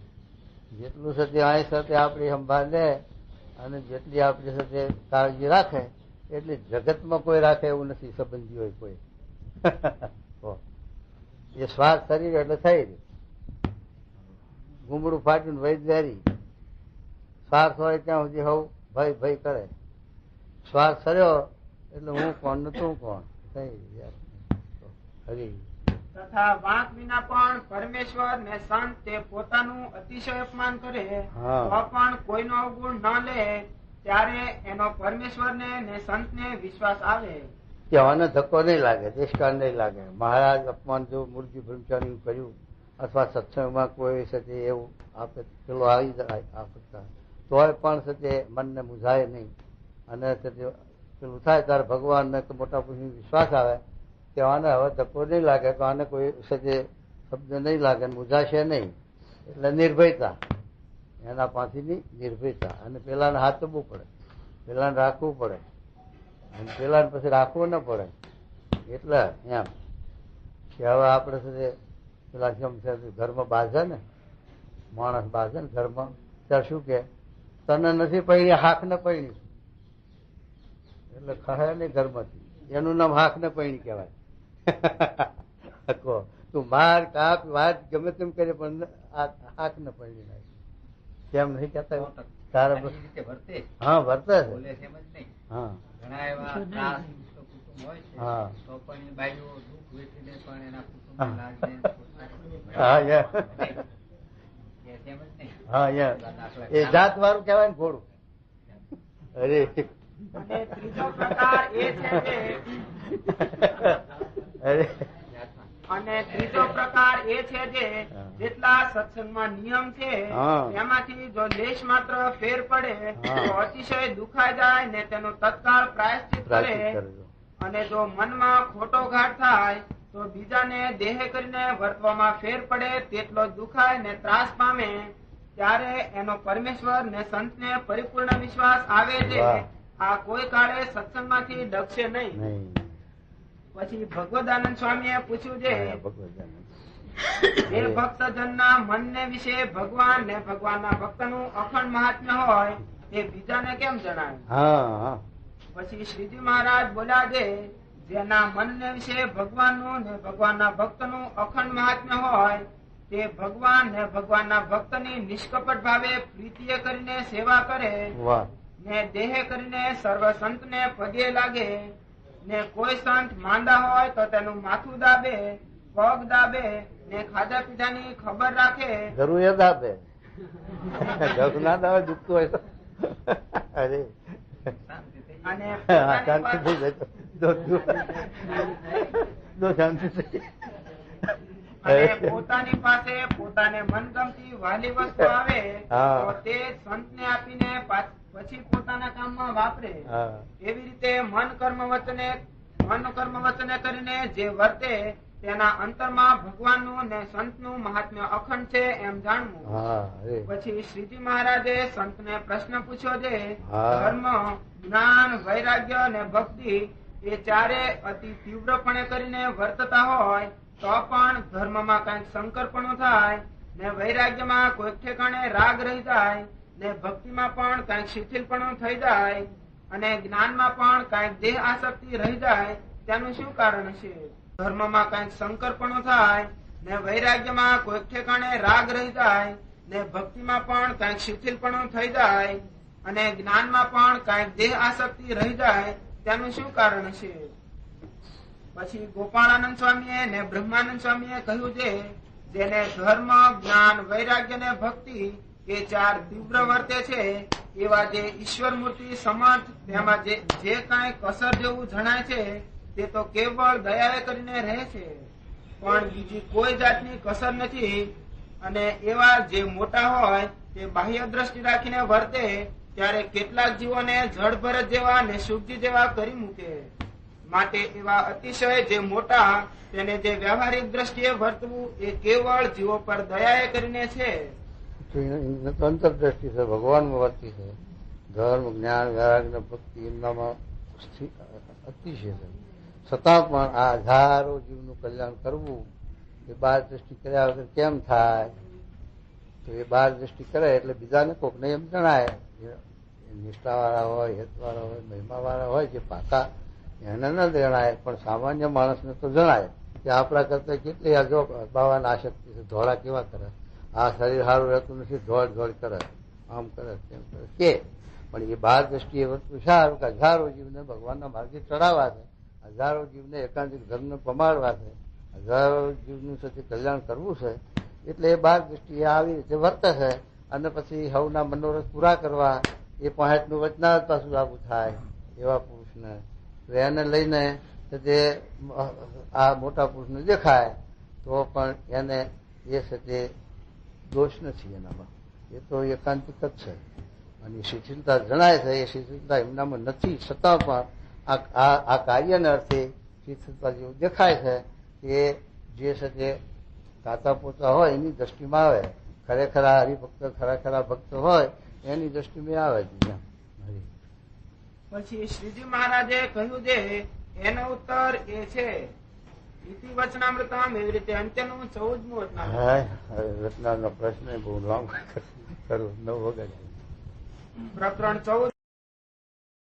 જેટલું સાથે અહીં સાથે આપણી સંભાળ લે અને જેટલી આપણી સાથે કાળજી રાખે એટલી જગતમાં કોઈ રાખે એવું નથી. સંબંધી હોય કોઈ એ સ્વાર્થ શરીર એટલે થઈ રહ્યું. ગુમડું ફાટ્યું વૈદ વેરી. સ્વાર્થ હોય ત્યાં સુધી હવ ભય ભય કરે. સ્વાર્થ સર્યો એટલે હું કોણ ને તું કોણ થઈ હરી. તથા વાંક વિના પણ પરમેશ્વર ને સંત તે પોતાનું અતિશય અપમાન કરે હા. તો પણ કોઈનો અવગુણ ન લે ત્યારે એનો પરમેશ્વર ને સંત ને વિશ્વાસ આવે. કહેવાને ધક્કો નહીં લાગે, દેશકાળ નહીં લાગે. મહારાજ અપમાન જો મૂર્તિ બ્રહ્મચારી કર્યું અથવા સત્સંગમાં કોઈ સાથે એવું આપે પેલો આવી આપતા તોય પણ સાથે મનને મૂંઝાય નહીં, અને પેલું થાય ત્યારે ભગવાનને મોટા પુરુષનો વિશ્વાસ આવે કે આને હવે ધક્કો નહીં લાગે, તો આને કોઈ સાથે શબ્દ નહીં લાગે, મૂંઝાશે નહીં. એટલે નિર્ભયતા, એના પાસેની નિર્ભયતા. અને પેલાને હાથ દબવું પડે, પેલાને રાખવું પડે, અને પેલાને પછી રાખવું ન પડે. એટલે એમ કે હવે આપણે સાથે પેલા જેમ છે ઘરમાં બાંધે ને, માણસ બાંધે ને ઘરમાં, ત્યારે શું કે તને નથી પૈણી, હાક ને પૈણી, એટલે ખહે નહીં ઘરમાંથી. એનું નામ હાક ને પૈણી કહેવાય. તું માર કાપ વાત ગમે તેમ કરે પણ હાક ને પૈણી નાખ. કેમ નહીં કેતા તારા? હા, વર્તે છે. હા એ જાત વાળું કેવાય ને ઘોડું. અરે અને ત્રીજો પ્રકાર એ છે કે અરે અને ત્રીજો પ્રકાર એ છે જે જેટલા સત્સંગમાં નિયમ છે એમાંથી જો લેશ માત્ર ફેર પડે તો અતિશય દુખાઈ જાય ને તેનું તત્કાળ પ્રાયશ્ચિત કરે. અને જો મનમાં ખોટો ઘાટ થાય તો બીજાને દેહ કરીને વર્તવામાં ફેર પડે તેટલો દુખાય ને ત્રાસ પામે ત્યારે એનો પરમેશ્વર ને સંતને પરિપૂર્ણ વિશ્વાસ આવે છે. આ કોઈ કાળે સત્સંગમાંથી ડગશે નહીં. પછી ભગવદાનંદ સ્વામીએ પૂછ્યું છે, જે ભક્તજનના મનને વિશે ભગવાન ને ભગવાનના ભક્તનું અખંડ મહાત્મ્ય હોય તે બીજાને કેમ જણાય? પછી શ્રીજી મહારાજ બોલ્યા છે, જેના મનને વિશે ભગવાનનું ને ભગવાનના ભક્તનું અખંડ મહાત્મ્ય હોય તે ભગવાન ને ભગવાનના ભક્તની નિષ્કપટ ભાવે પ્રીતિએ કરીને સેવા કરે ને દેહ કરીને સર્વ સંતને પગે લાગે ને કોઈ સંત માંદા હોય તો તેનું માથું દાબે, પગ દાબે ને ખાધા પીધાની ખબર રાખે. જરૂરિયાત આપે, જગ ના દાવે દુખતું હોય. અરે અને શાંતિ થઈ જાય. પોતાની પાસે પોતાને મનગમતી વહાલી વસ્તુ આવે તો તે સંતને આપીને પછી પોતાના કામમાં વાપરે. એવી રીતે મન કર્મ વચને કરીને જે વર્તે તેના અંતરમાં ભગવાનનું ને સંતનું મહાત્મ્ય અખંડ છે એમ જાણવું. પછી શ્રીજી મહારાજે સંતને પ્રશ્ન પૂછ્યો છે, ધર્મ, જ્ઞાન, વૈરાગ્ય અને ભક્તિ એ ચારે અતિ તીવ્રપણે કરીને વર્તતા હોય તો પણ ધર્મમાં કઈક સંકરપણું થાય ને વૈરાગ્યમાં કોઈક ઠેકાણે રાગ રહી જાય ને ભક્તિમાં પણ કઈક શિથિલપણું થઈ જાય અને જ્ઞાનમાં પણ કઈક દેહ આસક્તિ રહી જાય, તેનું શું કારણ છે? ધર્મમાં કઈક સંકરપણું થાય ને વૈરાગ્યમાં કોઈક ઠેકાણે રાગ રહી જાય ને ભક્તિમાં પણ કઈક શિથિલપણું થઈ જાય અને જ્ઞાનમાં પણ કઈક દેહ આસક્તિ રહી જાય, તેનું શું કારણ છે? પછી ગોપાળાનંદ સ્વામીએ ને બ્રહ્માનંદ સ્વામીએ કહ્યું છે જેને ધર્મ જ્ઞાન વૈરાગ્ય ને ભક્તિ એ ચાર તીવ્ર વર્તે છે એવા જે ઈશ્વર મૂર્તિ સમર્થ તેમાં જે કાંઈ કસર જેવું જણાય છે તે તો કેવળ દયાએ કરીને રહે છે, પણ બીજી કોઈ જાતની કસર નથી. અને એવા જે મોટા હોય તે બાહ્ય દ્રષ્ટિ રાખીને વર્તે ત્યારે કેટલાક જીવોને જળભરત જેવા ને શુદ્ધિ જેવા કરી મૂકે. માટે એવા અતિશય જે મોટા તેને જે વ્યવહારિક દ્રષ્ટિએ વર્તવું એ કેવળ જીવો પર દયાએ કરીને છે. અંતરદ્રષ્ટિ છે, ભગવાનમાં વર્તી છે. ધર્મ જ્ઞાન વૈરાગ્ય ભક્તિ એમનામાં અતિશય છે. છતાં પણ આ હજારો જીવનું કલ્યાણ કરવું એ બાર દ્રષ્ટિ કર્યા વગર કેમ થાય? તો એ બાર દ્રષ્ટિ કરે એટલે બીજાને કોકને એમ જણાય, નિષ્ઠાવાળા હોય, હેતવાળા હોય, મહિમાવાળા હોય, જે પાકા એને ન જણાય, પણ સામાન્ય માણસને તો જણાય કે આપણા કરતા કેટલી આ જો બાવાની આસક્તિ છે. ધોળા કેવા કરે, આ શરીર સારું રહેતું નથી, ધોળ કરે, આમ કરે, તેમ કરે કે, પણ એ બાર દ્રષ્ટિએ વસ્તુ સારું કે હજારો જીવને ભગવાનના માર્ગે ચડાવવા છે, હજારો જીવને એકાંતિક ધર્મને પમાડવા છે, હજારો જીવનું સાથે કલ્યાણ કરવું છે. એટલે એ બાર દ્રષ્ટિએ આવી રીતે વર્તે છે. અને પછી હવના મનોરથ પૂરા કરવા એ 65નું વચનાવત પાછું લાગુ થાય એવા પુરુષને એને લઈને તે આ મોટા પુરુષને દેખાય તો પણ એને એ છે તે દોષ નથી એનામાં, એ તો એકાંતિક જ છે. અને શિથિલતા જણાય છે, એ શિથિલતા એમનામાં નથી, છતાં પણ આ કાર્યને અર્થે શિથિલતા જેવું દેખાય છે કે જે છે તે કાતા પોતા હોય એની દ્રષ્ટિમાં આવે, ખરેખર હરિભક્ત ખરા ભક્ત હોય એની દ્રષ્ટિમાં આવે. પછી શ્રીજી મહારાજે કહ્યું છે એનો ઉત્તર એ છે ઇતિ વચનામૃતમ, એવી રીતે અંત્યનું 14મું વચનામૃતનો પ્રશ્ન બહુ લાંબો કરું 9 વગર પ્રકરણ 14